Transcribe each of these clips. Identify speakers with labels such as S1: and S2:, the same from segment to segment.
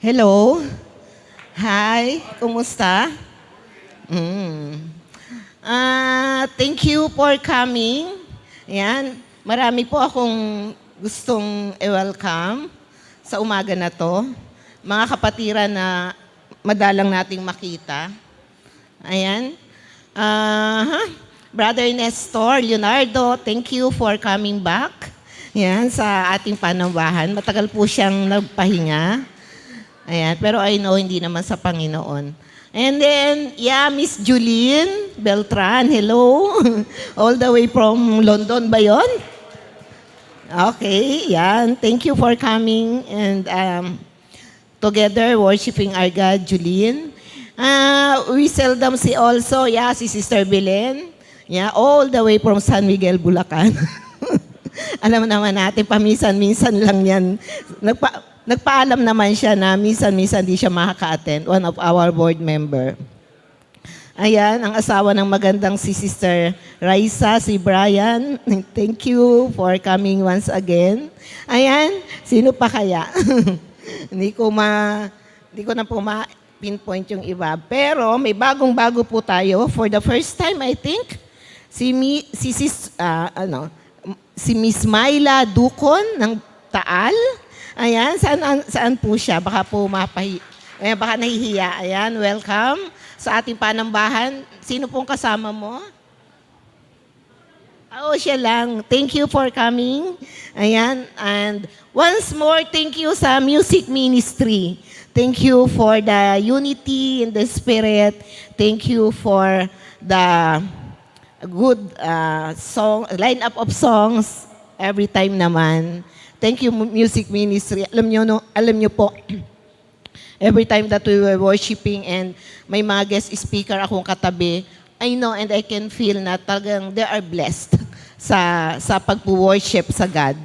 S1: Hello. Hi. Kumusta? Mm. Thank you for coming. Ayan. Marami po akong gustong i-welcome sa umaga na to. Mga kapatiran na madalang nating makita. Ayan. Brother Nestor, Leonardo, thank you for coming back. Yan, sa ating panambahan. Matagal po siyang nagpahinga. Ayan, pero I know hindi naman sa Panginoon. And then, Miss Julene Beltran, hello. All the way from London ba yun? Okay, yan. Thank you for coming and together worshiping our God, Julene. We seldom see also, si Sister Belen. All the way from San Miguel, Bulacan. Alam naman natin, paminsan-minsan lang yan. Nagpaalam naman siya na minsan-minsan di siya makaka-attend, one of our board member. Ayan, ang asawa ng magandang si Sister Raisa, si Brian. Thank you for coming once again. Ayan, sino pa kaya? Hindi ko na po ma-pinpoint yung iba. Pero may bagong-bago po tayo. For the first time, I think, si Miss Myla Ducon ng Taal. Ayan, saan po siya? Baka po baka nahihiya. Ayan, welcome sa ating panambahan. Sino pong kasama mo? Siya lang. Thank you for coming. Ayan, and once more, thank you sa music ministry. Thank you for the unity in the spirit. Thank you for the good lineup of songs every time naman. Thank you, music ministry. Alam nyo po, every time that we were worshiping and may mga guest speaker akong katabi, I know and I can feel na talagang they are blessed sa pag-worship sa God.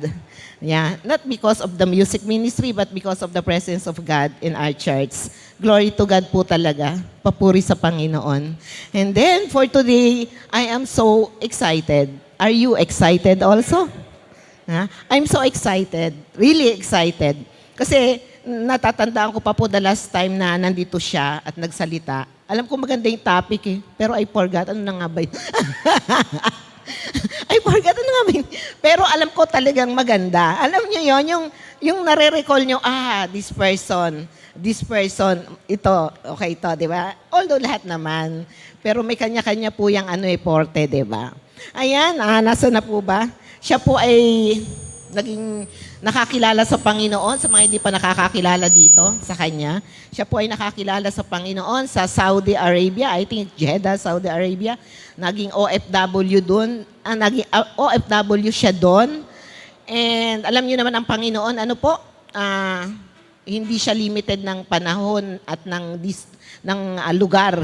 S1: Not because of the music ministry, but because of the presence of God in our church. Glory to God po talaga. Papuri sa Panginoon. And then, for today, I am so excited. Are you excited also? I'm so excited. Really excited. Kasi natatandaan ko pa po the last time na nandito siya at nagsalita. Alam ko maganda yung topic pero I forgot. Ano na nga ba yun? I forgot ano nga ba yun? Pero alam ko talagang maganda. Alam niyo yon yung nare-recall niyo, this person, ito, okay ito, di ba? Although lahat naman. Pero may kanya-kanya po yung porte, di ba? Ayan, nasa na po ba? Siya po ay naging nakakilala sa Panginoon, sa mga hindi pa nakakakilala dito sa Kanya. Siya po ay nakakilala sa Panginoon sa Saudi Arabia, I think Jeddah, Saudi Arabia. Naging OFW doon, naging OFW siya doon. And alam niyo naman ang Panginoon, hindi siya limited ng panahon at ng lugar.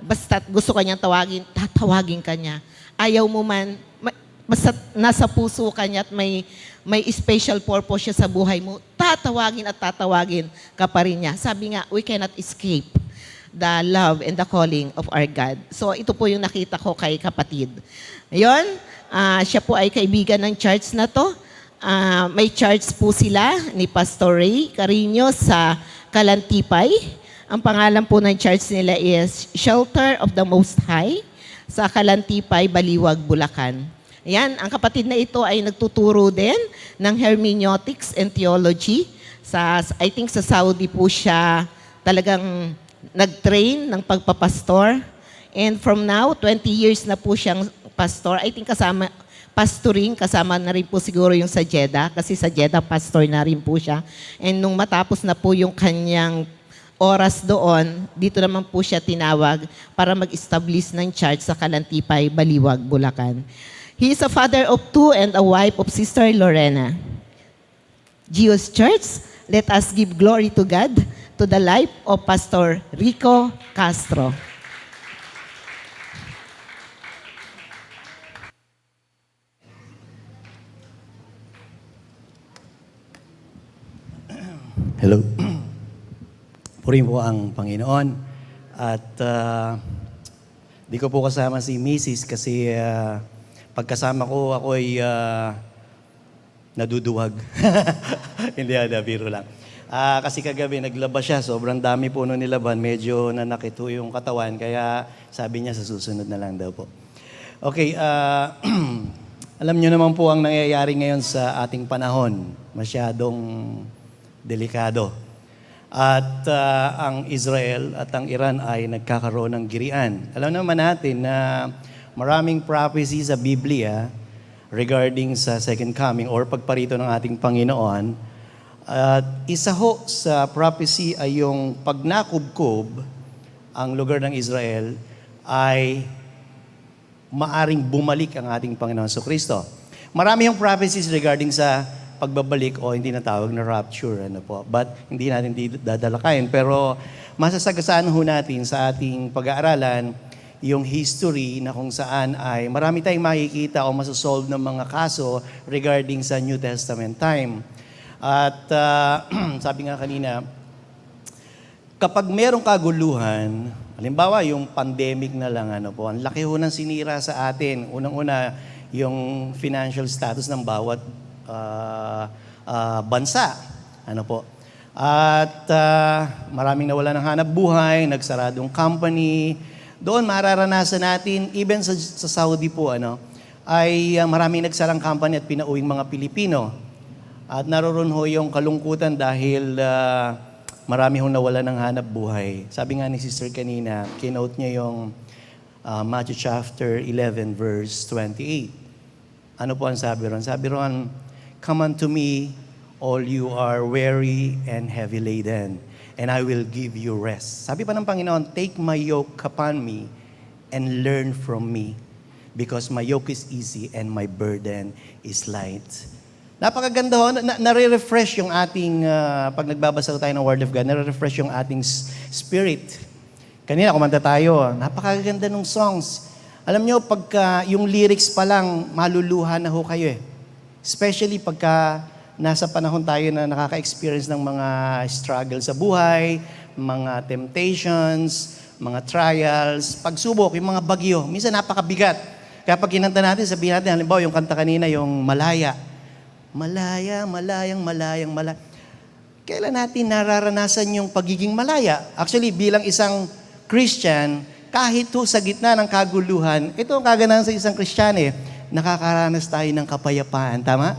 S1: Basta gusto kanyang tawagin, tatawagin kanya. Ayaw mo man, basta nasa puso ka niya at may special purpose siya sa buhay mo, tatawagin ka pa rin niya. Sabi nga, we cannot escape the love and the calling of our God. So ito po yung nakita ko kay kapatid. Ayun, siya po ay kaibigan ng church na to. May church po sila ni Pastor Ray Carino sa Kalantipay. Ang pangalan po ng church nila is Shelter of the Most High sa Kalantipay, Baliwag, Bulacan. Ayan, ang kapatid na ito ay nagtuturo din ng hermeneutics and theology. I think sa Saudi po siya talagang nag-train ng pagpapastor. And from now, 20 years na po siyang pastor. I think kasama na rin po siguro yung sa Jeddah. Kasi sa Jeddah, pastor na rin po siya. And nung matapos na po yung kanyang oras doon, dito naman po siya tinawag para mag-establish ng church sa Kalantipay, Baliwag, Bulacan. He is a father of 2 and a wife of Sister Lorena. Geos Church, let us give glory to God, to the life of Pastor Rico Castro.
S2: Hello. Purihin po ang Panginoon. At di ko po kasama si Mrs. kasi pagkasama ko, ako ay naduduwag. Hindi, biro lang. Kasi kagabi naglaba siya, sobrang dami po nung nilaban, medyo nanakit ho yung katawan, kaya sabi niya sa susunod na lang daw po. Okay, alam niyo naman po ang nangyayari ngayon sa ating panahon, masyadong delikado. At ang Israel at ang Iran ay nagkakaroon ng girian. Alam naman natin na maraming prophecy sa Biblia regarding sa second coming or pagparito ng ating Panginoon. At isa ho sa prophecy ay yung pag nakubkob ang lugar ng Israel ay maaring bumalik ang ating Panginoon Kristo. Marami yung prophecies regarding sa pagbabalik o hindi na tawag na rapture, but hindi natin dadalakayin. Pero masasagasaan ho natin sa ating pag-aaralan yung history na kung saan ay marami tayong makikita o masasolve ng mga kaso regarding sa New Testament time. At sabi nga kanina, kapag merong kaguluhan, halimbawa yung pandemic na lang, ang laki ho ng sinira sa atin. Unang-una, yung financial status ng bawat bansa. At maraming nawala ng hanap buhay, nagsaradong company. Doon mararanasan natin, even sa Saudi po, ay maraming nagsarang company at pinauwing mga Pilipino. At naroon ho yung kalungkutan dahil marami hong nawala ng hanap buhay. Sabi nga ni Sister kanina, kinote niya yung Matthew chapter 11 verse 28. Ano po ang sabi ron? Sabi ron, "Come unto me, all you are weary and heavy laden, and I will give you rest." Sabi pa ng Panginoon, "Take my yoke upon me and learn from me, because my yoke is easy and my burden is light." Napakaganda ho, nare-refresh yung ating, pag nagbabasa tayo ng Word of God, nare-refresh yung ating spirit. Kanina, kumanta tayo, napakaganda ng songs. Alam nyo, pagka yung lyrics pa lang, maluluha na ho kayo eh. Especially pagka nasa panahon tayo na nakaka-experience ng mga struggle sa buhay, mga temptations, mga trials, pagsubok, yung mga bagyo. Minsan napakabigat. Kaya pag kinanta natin, sabihin natin, halimbawa yung kanta kanina, yung Malaya. Malaya, malayang, malayang, malaya. Kailan natin nararanasan yung pagiging malaya? Actually, bilang isang Christian, kahit ho sa gitna ng kaguluhan, ito ang kaganahan sa isang Kristiyano nakakaranas tayo ng kapayapaan. Tama?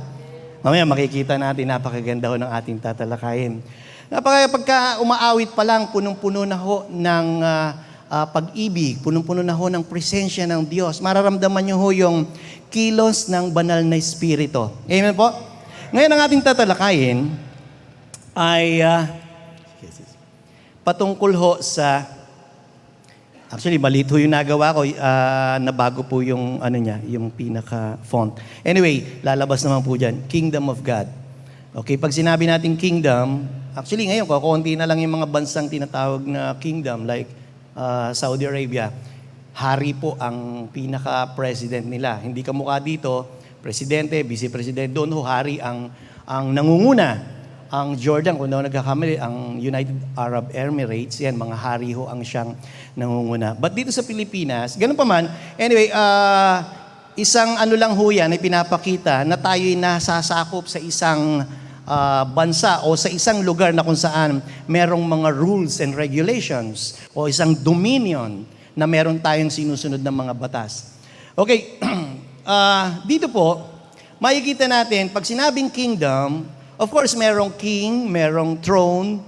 S2: Mamaya makikita natin, napakaganda ho ng ating tatalakayin. Pagka umaawit pa lang, punong-puno na ho ng pag-ibig, punong-puno na ho ng presensya ng Diyos. Mararamdaman nyo ho yung kilos ng banal na Espiritu. Amen po? Ngayon ang ating tatalakayin ay patungkol ho sa, actually malito yung nagawa ko, nabago po yung yung pinaka-font. Anyway, lalabas naman po dyan, Kingdom of God. Okay, pag sinabi natin kingdom, actually ngayon, kakunti na lang yung mga bansang tinatawag na kingdom, like Saudi Arabia. Hari po ang pinaka-president nila. Hindi kamukha dito, presidente, vice-president, doon ho hari ang nangunguna. Ang Jordan, kung daw nagkakamali, ang United Arab Emirates, yan, mga hari ho ang siyang nangunguna. But dito sa Pilipinas, ganun pa man, anyway, isang lang ho yan ay pinapakita na tayo'y nasasakop sa isang bansa o sa isang lugar na kung saan merong mga rules and regulations o isang dominion na meron tayong sinusunod ng mga batas. Okay, dito po, makikita natin, pag sinabing kingdom, of course, merong king, merong throne,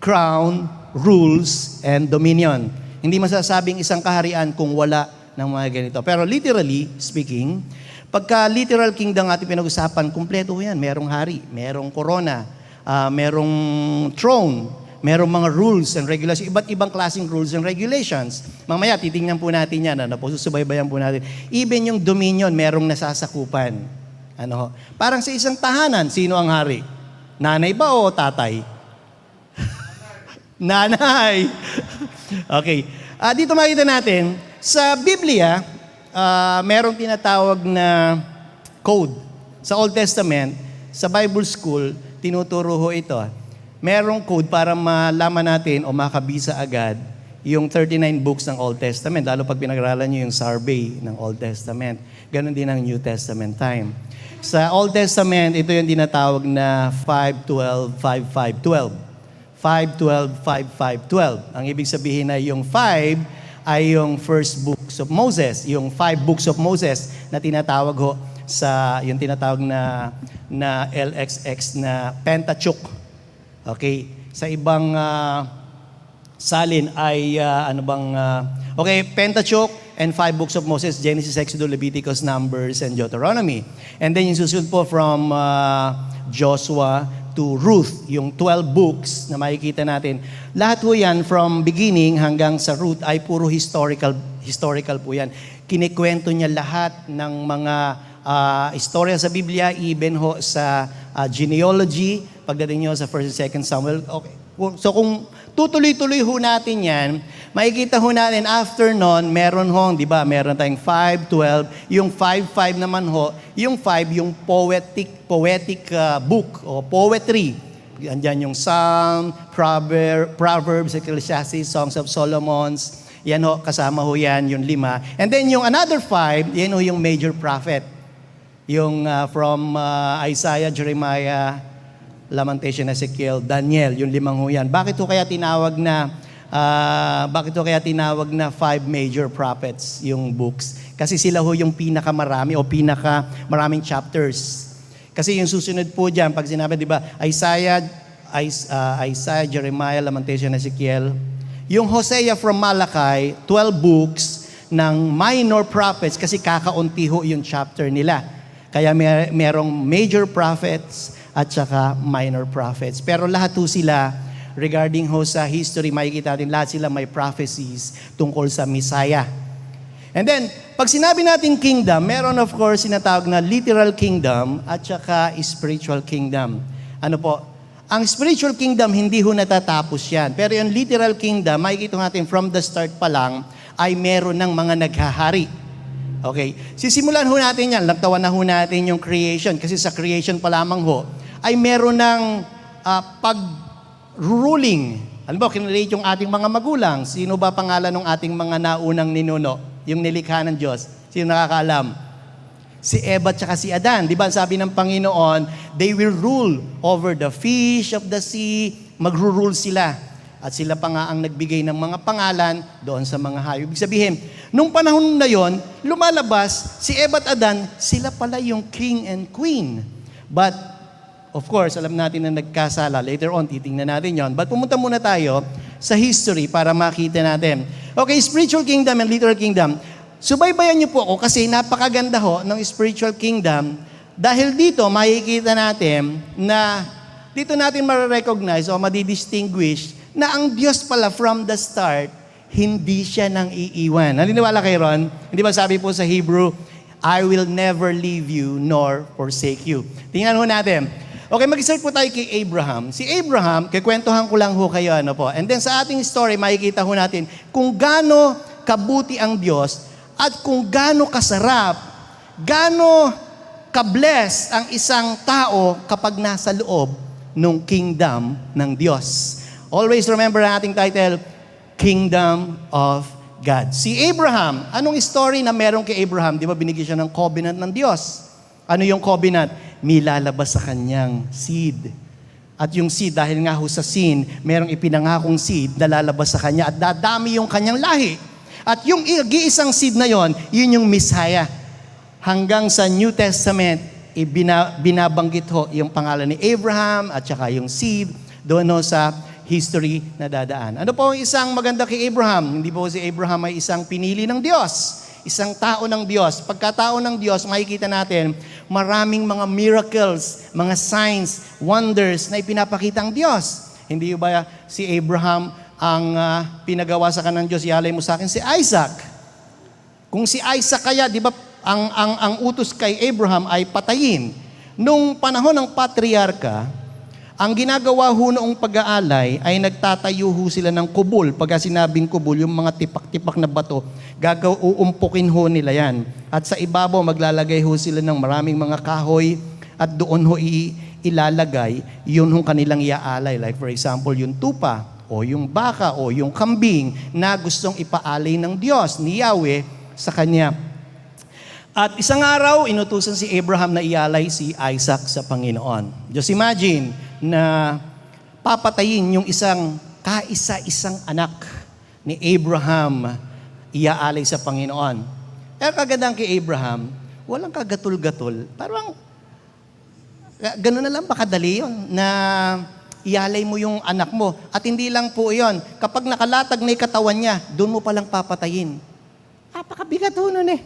S2: crown, rules, and dominion. Hindi masasabing isang kaharian kung wala ng mga ganito. Pero literally speaking, pagka literal kingdom ating pinag-usapan, kumpleto yan. Merong hari, merong corona, merong throne, merong mga rules and regulations, iba't ibang klaseng rules and regulations. Mamaya, titingnan po natin yan, susubaybayan po natin. Even yung dominion, merong nasasakupan. Parang sa isang tahanan, sino ang hari? Nanay ba o tatay? Nanay! Okay. Dito makita natin, sa Biblia, merong tinatawag na code. Sa Old Testament, sa Bible School, tinuturo ho ito. Merong code para malaman natin o makabisa agad yung 39 books ng Old Testament, lalo pag pinag-aralan nyo yung survey ng Old Testament. Ganon din ang New Testament time. Sa Old Testament, ito yung tinatawag na 5:12, 5:5:12. 5:12, 5:5:12. Ang ibig sabihin ay yung 5 ay yung first books of Moses, yung 5 books of Moses na tinatawag ho sa yung tinatawag na LXX na Pentateuch. Okay, sa ibang salin ay okay, Pentateuch and 5 books of Moses, Genesis, Exodus, Leviticus, Numbers, and Deuteronomy. And then yung susunod po from Joshua to Ruth, yung 12 books na makikita natin. Lahat po yan from beginning hanggang sa Ruth ay puro historical po yan. Kinikwento niya lahat ng mga istorya sa Biblia, even ho sa genealogy, pagdating nyo sa 1st and 2nd Samuel. Okay. So kung tutuloy-tuloy ho natin yan, makikita ho natin after nun, meron ho, di ba, meron tayong 5:12, yung 5:5 naman ho, yung 5, yung poetic book o poetry. Andyan yung Psalm, Proverbs, Ecclesiastes, Songs of Solomons, yan ho, kasama ho yan, yung 5. And then yung another 5, yan ho yung major prophet. Yung from Isaiah, Jeremiah, Lamentation, Ezekiel, Daniel, yung 5 ho yan. Bakit ho kaya tinawag na 5 major prophets yung books? Kasi sila ho yung pinakamarami o pinakamaraming chapters. Kasi yung susunod po dyan, pag sinabi, di ba, Isaiah, Jeremiah, Lamentation, Ezekiel, yung Hosea from Malachi, 12 books ng minor prophets kasi kakaunti ho yung chapter nila. Kaya merong major prophets at saka minor prophets. Pero lahat ho sila, regarding ho sa history, makikita natin lahat sila may prophecies tungkol sa Messiah. And then, pag sinabi natin kingdom, meron of course sinatawag na literal kingdom at saka spiritual kingdom. Ano po? Ang spiritual kingdom, hindi ho natatapos yan. Pero yung literal kingdom, makikita natin from the start pa lang, ay meron ng mga naghahari. Okay? Sisimulan ho natin yan. Nagtawan na ho natin yung creation. Kasi sa creation pa lamang ho, ay meron ng pag-ruling. Alam mo, kinrelate yung ating mga magulang. Sino ba pangalan ng ating mga naunang ninuno? Yung nilikha ng Diyos. Sino nakakaalam? Si Eva at saka si Adan. Di ba sabi ng Panginoon, they will rule over the fish of the sea. Magro-rule sila. At sila pa nga ang nagbigay ng mga pangalan doon sa mga hayop. Ibig sabihin, nung panahon na yon, lumalabas, si Eva at Adan, sila pala yung king and queen. But, of course, alam natin na nagkasala. Later on, titingnan natin yon. But pumunta muna tayo sa history para makita natin. Okay, spiritual kingdom and literal kingdom. Subaybayan niyo po ako kasi napakaganda ho ng spiritual kingdom. Dahil dito, makikita natin na dito natin ma-recognize o madidistinguish na ang Diyos pala from the start, hindi siya nang iiwan. Naniniwala kayo ron? Hindi ba sabi po sa Hebrew, I will never leave you nor forsake you. Tingnan ho natin. Okay, mag-start po tayo kay Abraham. Si Abraham, kikwentuhan ko lang ho kayo, ano po. And then sa ating story, makikita ho natin kung gaano kabuti ang Diyos at kung gaano kasarap, gaano ka-bless ang isang tao kapag nasa loob ng kingdom ng Diyos. Always remember ang ating title, Kingdom of God. Si Abraham, anong story na meron kay Abraham? Di ba binigyan siya ng covenant ng Diyos? Ano yung covenant? Milalabas sa kanyang seed. At yung seed, dahil nga ho sa sin, merong ipinangakong seed na lalabas sa kanya at dadami yung kanyang lahi. At yung iisang seed na yon, yun yung Messiah. Hanggang sa New Testament, binabanggit ho yung pangalan ni Abraham at saka yung seed doon ho sa history na dadaan. Ano po ang isang maganda kay Abraham? Hindi po si Abraham ay isang pinili ng Diyos. Isang tao ng Diyos. Pagkatao ng Diyos, makikita natin maraming mga miracles, mga signs, wonders na ipinapakita ang Diyos. Hindi ba si Abraham ang pinagawa sa kanang Diyos, ialay mo sa akin si Isaac. Kung si Isaac kaya, di ba, ang utos kay Abraham ay patayin. Nung panahon ng patriarka, ang ginagawa ho noong pag-aalay ay nagtatayo ho sila ng kubol. Pagka sinabing kubol, yung mga tipak-tipak na bato, uumpukin ho nila yan. At sa ibabaw, maglalagay ho sila ng maraming mga kahoy at doon ho ilalagay yun ho kanilang iaalay. Like for example, yung tupa o yung baka o yung kambing na gustong ipaalay ng Diyos, ni Yahweh, sa kanya. At isang araw, inutusan si Abraham na ialay si Isaac sa Panginoon. Just imagine na papatayin yung isang kaisa-isang anak ni Abraham, iaalay sa Panginoon. Pero kagandang kay Abraham, walang kagatul-gatul. Parang, gano'n na lang ba kadali yun, na ialay mo yung anak mo. At hindi lang po yun, kapag nakalatag na yung katawan niya, doon mo palang papatayin. Napakabigat ho nun eh.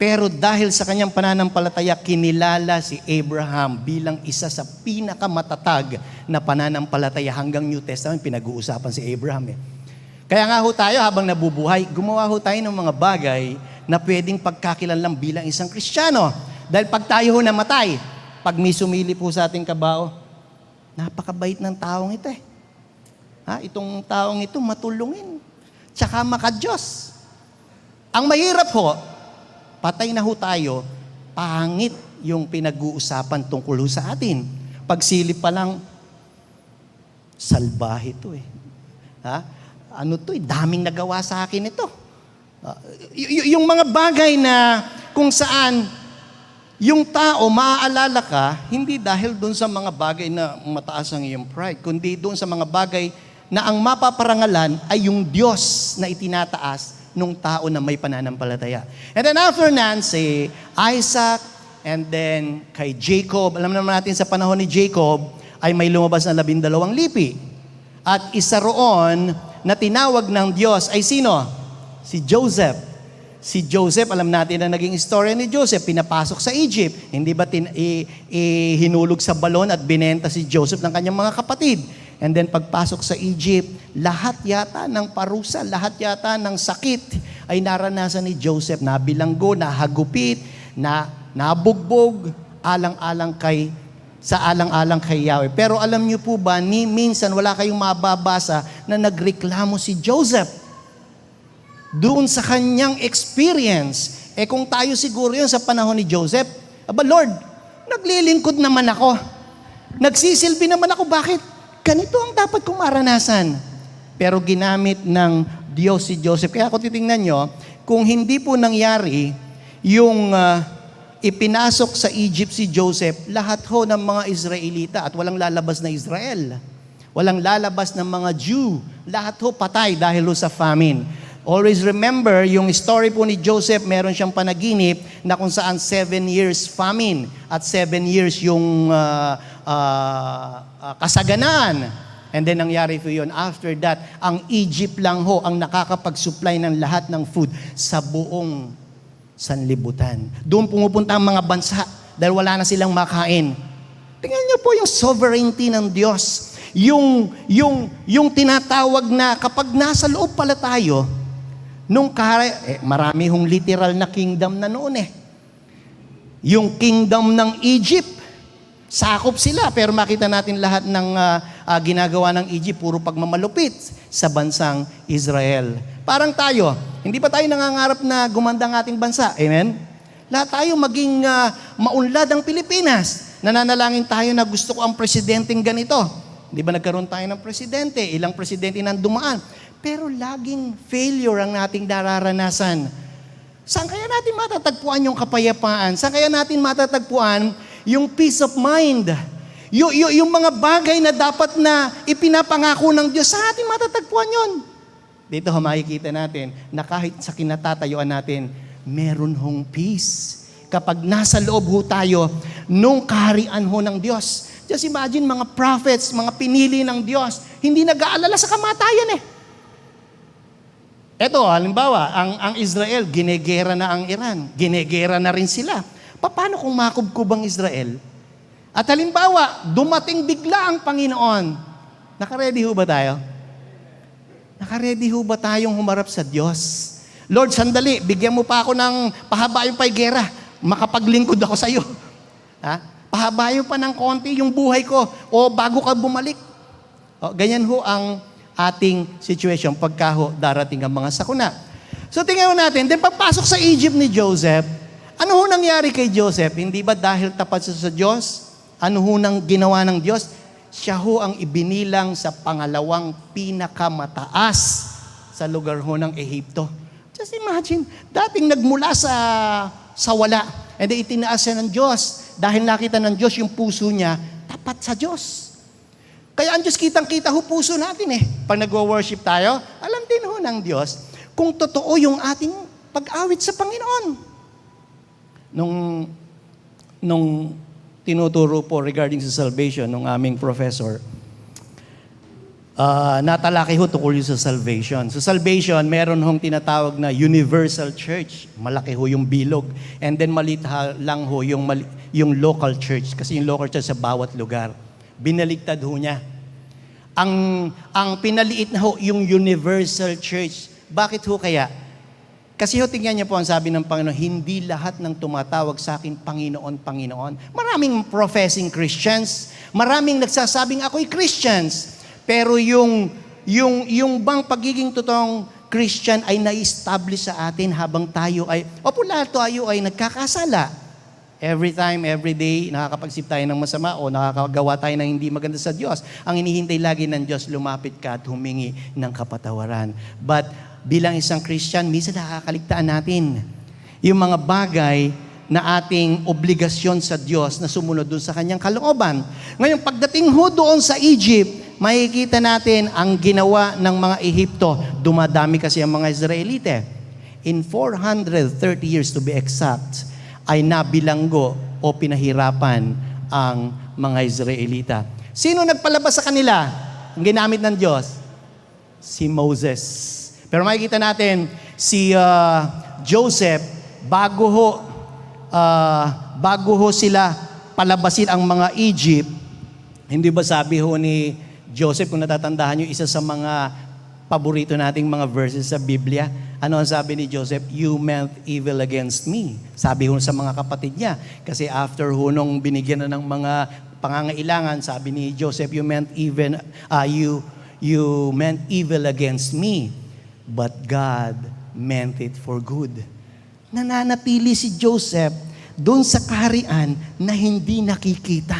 S2: Pero dahil sa kanyang pananampalataya, kinilala si Abraham bilang isa sa pinakamatatag na pananampalataya hanggang New Testament, pinag-uusapan si Abraham eh. Kaya nga ho tayo habang nabubuhay, gumawa ho tayo ng mga bagay na pwedeng pagkakilanlang bilang isang Kristiyano. Dahil pag tayo ho namatay, pag may sumili po sa ating kabao, napakabait ng taong ito eh. Itong taong ito matulungin. Tsaka maka-Diyos. Ang mahirap ho, patay na ho tayo, pangit yung pinag-uusapan tungkol ho sa atin. Pagsilip pa lang, salbahe to eh. Ano to eh, daming nagawa sa akin ito. Yung mga bagay na kung saan yung tao maaalala ka, hindi dahil doon sa mga bagay na mataas ang iyong pride, kundi doon sa mga bagay na ang mapaparangalan ay yung Diyos na itinataas nung tao na may pananampalataya. And then after Nancy, Isaac, and then kay Jacob, alam naman natin sa panahon ni Jacob, ay may lumabas na 12 lipi. At isa roon na tinawag ng Diyos ay sino? Si Joseph. Si Joseph, alam natin na naging istorya ni Joseph, pinapasok sa Egypt. Hindi ba hinulog sa balon at binenta si Joseph ng kanyang mga kapatid? And then pagpasok sa Egypt, lahat yata ng parusa, lahat yata ng sakit ay naranasan ni Joseph. Nabilanggo, nahagupit, nabugbog, alang-alang kay Yahweh. Pero alam niyo po ba, minsan wala kayong mababasa na nagreklamo si Joseph doon sa kanyang experience. Kung tayo siguro yun sa panahon ni Joseph, Lord, naglilingkod naman ako. Nagsisilbi naman ako, bakit? Ganito ang dapat kong maranasan. Pero ginamit ng Diyos si Joseph. Kaya kung titingnan nyo, kung hindi po nangyari yung ipinasok sa Egypt si Joseph, lahat ho ng mga Israelita at walang lalabas na Israel. Walang lalabas ng mga Jew. Lahat ho patay dahil ho sa famine. Always remember, yung story po ni Joseph, meron siyang panaginip na kung saan 7 years famine at 7 years yung kasaganaan. And then nangyari po yun. After that, ang Egypt lang ho ang nakakapag-supply ng lahat ng food sa buong sanlibutan. Doon pumupunta ang mga bansa dahil wala na silang makain. Tingnan niyo po yung sovereignty ng Diyos. Yung tinatawag na kapag nasa loob pala tayo, marami hong literal na kingdom na noon eh. Yung kingdom ng Egypt, sakop sila, pero makita natin lahat ng ginagawa ng Egypt, puro pagmamalupit sa bansang Israel. Parang tayo, hindi pa tayo nangangarap na gumanda ang ating bansa. Amen? Lahat tayo maging maunlad ang Pilipinas. Nananalangin tayo na gusto ko ang presidenteng ganito. Di ba nagkaroon tayo ng presidente? Ilang presidente nang dumaan. Pero laging failure ang nating nararanasan. Saan kaya natin matatagpuan yung kapayapaan? Saan kaya natin matatagpuan yung peace of mind? Yung mga bagay na dapat na ipinapangako ng Diyos, saan natin matatagpuan yun? Dito makikita natin na kahit sa kinatatayuan natin, meron hong peace. Kapag nasa loob ho tayo nung kaharian ho ng Diyos. Just imagine mga prophets, mga pinili ng Diyos, hindi nag-aalala sa kamatayan eh. Eto, halimbawa, ang Israel, ginegera na ang Iran. Ginegera na rin sila. Paano kung makubkub ang Israel? At halimbawa, dumating bigla ang Panginoon. Naka-ready ho ba tayo? Naka-ready ho ba tayong humarap sa Diyos? Lord, sandali, bigyan mo pa ako ng pahabayon pa yung gera. Makapaglingkod ako sa iyo. Pahabayon pa ng konti yung buhay ko o bago ka bumalik. Ganyan ho ang ating situation pagka darating ang mga sakuna. So tingnan natin, then pagpasok sa Egypt ni Joseph, ano ho nangyari kay Joseph? Hindi ba dahil tapat siya sa Diyos? Ano ho nang ginawa ng Diyos? Siya ho ang ibinilang sa pangalawang pinakamataas sa lugar ho ng Ehipto. Just imagine, dating nagmula sa wala, and then itinaas siya ng Diyos dahil nakita ng Diyos yung puso niya tapat sa Diyos. Kaya ang Diyos kitang-kita ho puso natin eh. Pag nagwo-worship tayo, alam din ho ng Diyos kung totoo yung ating pag-awit sa Panginoon. Nung tinuturo po regarding sa salvation ng aming professor, natalaki ho tungkol yun sa salvation. Sa salvation, meron hong tinatawag na universal church. Malaki ho yung bilog. And then maliit lang ho yung local church. Kasi yung local church sa bawat lugar. Binaligtad ho niya. Ang pinaliit na ho yung universal church. Bakit ho kaya? Kasi ho, tingnan niyo po ang sabi ng Panginoon, hindi lahat ng tumatawag sa akin, Panginoon, Panginoon. Maraming professing Christians. Maraming nagsasabing ako'y Christians. Pero yung bang pagiging totoong Christian ay na-establish sa atin habang tayo ay, lahat tayo ay nagkakasala. Every time, every day, nakakapagsip tayo ng masama o nakakagawa tayo ng hindi maganda sa Diyos. Ang inihintay lagi ng Diyos, lumapit ka at humingi ng kapatawaran. But bilang isang Christian, minsan nakakaligtaan natin yung mga bagay na ating obligasyon sa Diyos na sumunod doon sa kanyang kalooban. Ngayon, pagdating ho doon sa Egypt, makikita natin ang ginawa ng mga Ehipto. Dumadami kasi ang mga Israelite. In 430 years to be exact, ay nabilanggo o pinahirapan ang mga Israelita. Sino nagpalabas sa kanila? Ang ginamit ng Diyos? Si Moses. Pero makikita natin, si Joseph, bago ho sila palabasin ang mga Egypt, hindi ba sabi ho ni Joseph, kung natatandaan nyo, isa sa mga paborito nating mga verses sa Biblia, ano ang sabi ni Joseph? You meant evil against me. Sabi ho sa mga kapatid niya. Kasi after ho nung binigyan na ng mga pangangailangan, sabi ni Joseph, you meant evil against me. But God meant it for good. Nananatili si Joseph doon sa kaharian na hindi nakikita.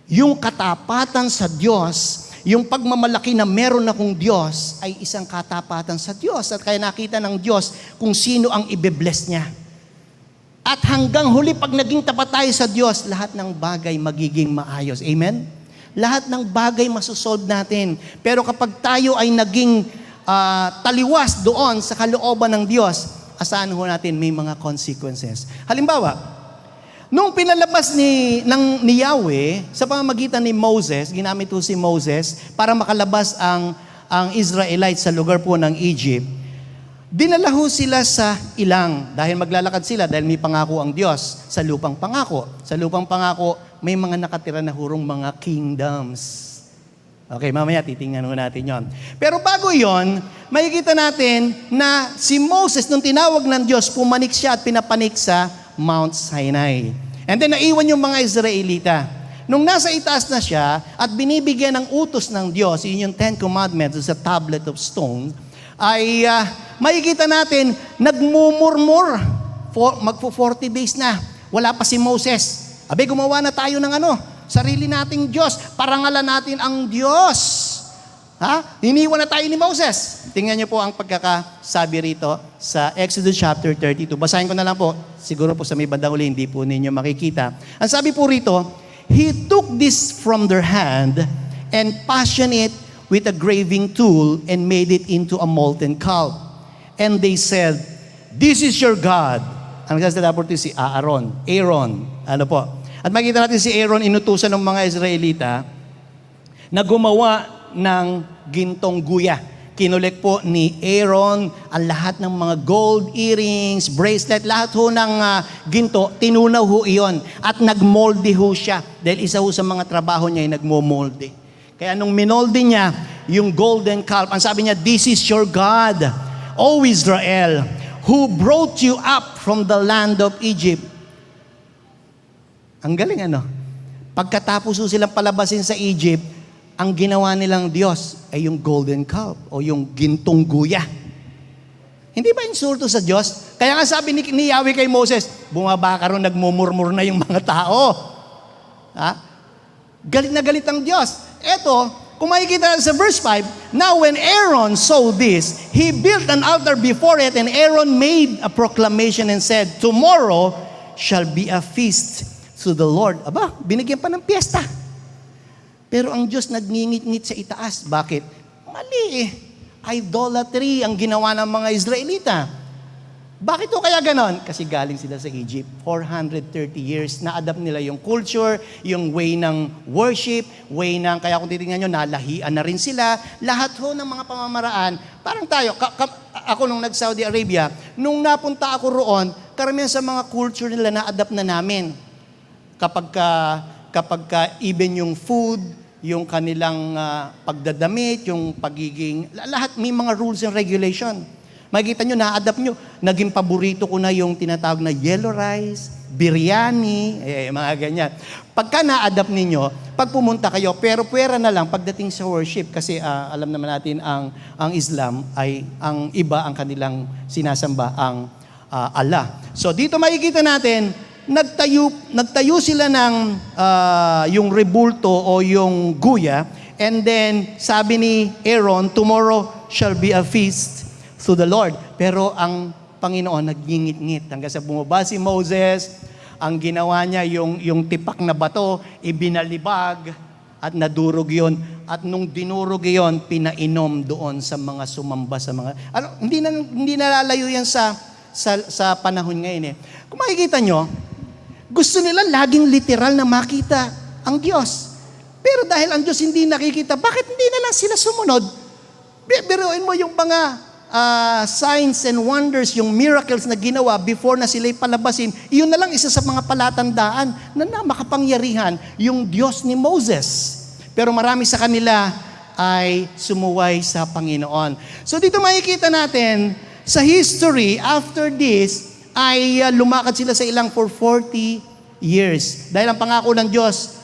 S2: Yung katapatan sa Diyos, yung pagmamalaki na meron akong Diyos ay isang katapatan sa Diyos. At kaya nakita ng Diyos kung sino ang ibe-bless niya. At hanggang huli, pag naging tapat tayo sa Diyos, lahat ng bagay magiging maayos. Amen? Lahat ng bagay masusolve natin. Pero kapag tayo ay naging taliwas doon sa kalooban ng Diyos, asahan ho natin may mga consequences. Halimbawa, nung pinalabas ni Yahweh sa pamamagitan ni Moses, ginamit po si Moses para makalabas ang Israelites sa lugar po ng Egypt, dinala ho sila sa ilang dahil maglalakad sila dahil may pangako ang Diyos sa lupang pangako. Sa lupang pangako, may mga nakatira na hurong mga kingdoms. Okay, mamaya titingnan ho natin yon. Pero bago yon, makikita natin na si Moses, nung tinawag ng Diyos, pumanik siya at pinapanik sa Mount Sinai. And then naiwan yung mga Israelita. Nung nasa itaas na siya at binibigyan ng utos ng Diyos, yun yung 10 Commandments sa tablet of stone, ay makikita natin, nagmumurmur. Magpo 40 days na. Wala pa si Moses. Abe, gumawa na tayo ng sarili nating Diyos. Parangalan natin ang Diyos. Iniwan na tayo ni Moses. Tingnan niyo po ang pagkakasabi rito sa Exodus chapter 32. Basahin ko na lang po. Siguro po sa may bandang uli, hindi po ninyo makikita. Ang sabi po rito, He took this from their hand and fashioned it with a graving tool and made it into a molten calf. And they said, This is your God. Ang nagsasalita po si Aaron. Ano po? At makita natin si Aaron, inutusan ng mga Israelita na gumawa ng gintong guya. Kinulek po ni Aaron ang lahat ng mga gold earrings, bracelet, lahat ho ng ginto, tinunaw ho iyon. At nagmolde ho siya. Dahil isa ho sa mga trabaho niya ay nagmomolde. Kaya nung minolde niya yung golden calf, ang sabi niya, This is your God, O Israel, who brought you up from the land of Egypt. Ang galing Pagkatapos silang palabasin sa Egypt, ang ginawa nilang Diyos ay yung golden calf o yung gintong guya. Hindi ba insulto sa Diyos? Kaya nga sabi ni Yahweh kay Moses, bumaba ka ron, nagmumurmur na yung mga tao. Galit na galit ang Diyos. Eto, kung makikita sa verse 5, Now when Aaron saw this, he built an altar before it, and Aaron made a proclamation and said, Tomorrow shall be a feast to the Lord. Aba, binigyan pa ng piyesta. Pero ang Diyos nagngingit-ngit sa itaas. Bakit? Mali eh. Idolatry ang ginawa ng mga Israelita. Bakit o kaya ganon? Kasi galing sila sa Egypt. 430 years, na-adapt nila yung culture, yung way ng worship, way ng, kaya kung titingnan nyo, nalahian na rin sila. Lahat ho ng mga pamamaraan, parang tayo, ako nung nag-Saudi Arabia, nung napunta ako roon, karamihan sa mga culture nila na-adapt na namin. Kapag even yung food, yung kanilang pagdadamit, yung pagiging, lahat may mga rules and regulation. Makikita nyo, na-adapt nyo. Naging paborito ko na yung tinatawag na yellow rice, biryani, mga ganyan. Pagka na-adapt ninyo, pag pumunta kayo, pero pwera na lang pagdating sa worship. Kasi alam naman natin, ang Islam ay ang iba ang kanilang sinasamba, ang Allah. So dito makikita natin, nagtayo sila ng yung rebulto o yung guya, and then sabi ni Aaron, tomorrow shall be a feast to the Lord. Pero ang Panginoon nagngingit-ngit hanggang sa bumaba si Moses, ang ginawa niya yung tipak na bato, ibinalibag at nadurog yon. At nung dinurog yon, pinainom doon sa mga sumamba sa mga hindi nalalayo yan sa panahon ngayon eh. Kung makikita nyo, gusto nila laging literal na makita ang Diyos. Pero dahil ang Diyos hindi nakikita, bakit hindi na lang sila sumunod? Biruin mo yung mga signs and wonders, yung miracles na ginawa before na sila'y palabasin, iyon na lang isa sa mga palatandaan na makapangyarihan yung Diyos ni Moses. Pero marami sa kanila ay sumuway sa Panginoon. So dito makikita natin, sa history, after this, ay lumakad sila sa ilang for 40 years. Dahil ang pangako ng Diyos,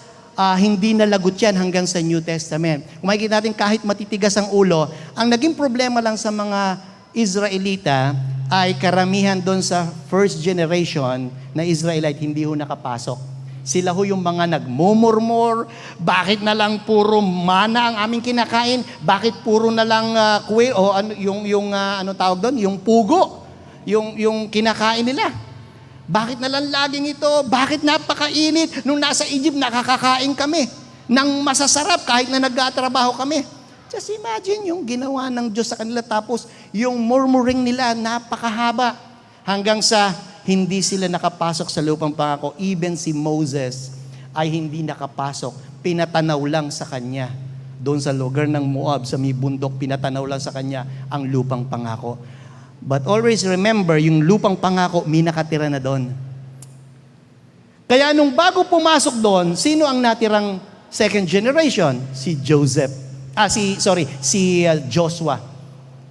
S2: hindi nalagot yan hanggang sa New Testament. Kung makikita natin, kahit matitigas ang ulo, ang naging problema lang sa mga Israelita ay karamihan doon sa first generation na Israelite hindi ho nakapasok. Sila ho yung mga nagmumurmur, bakit na lang puro mana ang aming kinakain, bakit puro na lang quail, o ano tawag doon, yung pugo, yung kinakain nila. Bakit na lang laging ito? Bakit napakainit? Nung nasa Egypt, nakakakain kami ng masasarap kahit na nagtatrabaho kami. Just imagine yung ginawa ng Diyos sa kanila, tapos yung murmuring nila napakahaba hanggang sa hindi sila nakapasok sa lupang pangako. Even si Moses ay hindi nakapasok. Pinatanaw lang sa kanya. Doon sa lugar ng Moab, sa may bundok, pinatanaw lang sa kanya ang lupang pangako. But always remember, yung lupang pangako, may nakatira na doon. Kaya nung bago pumasok doon, sino ang natirang second generation? Si Joshua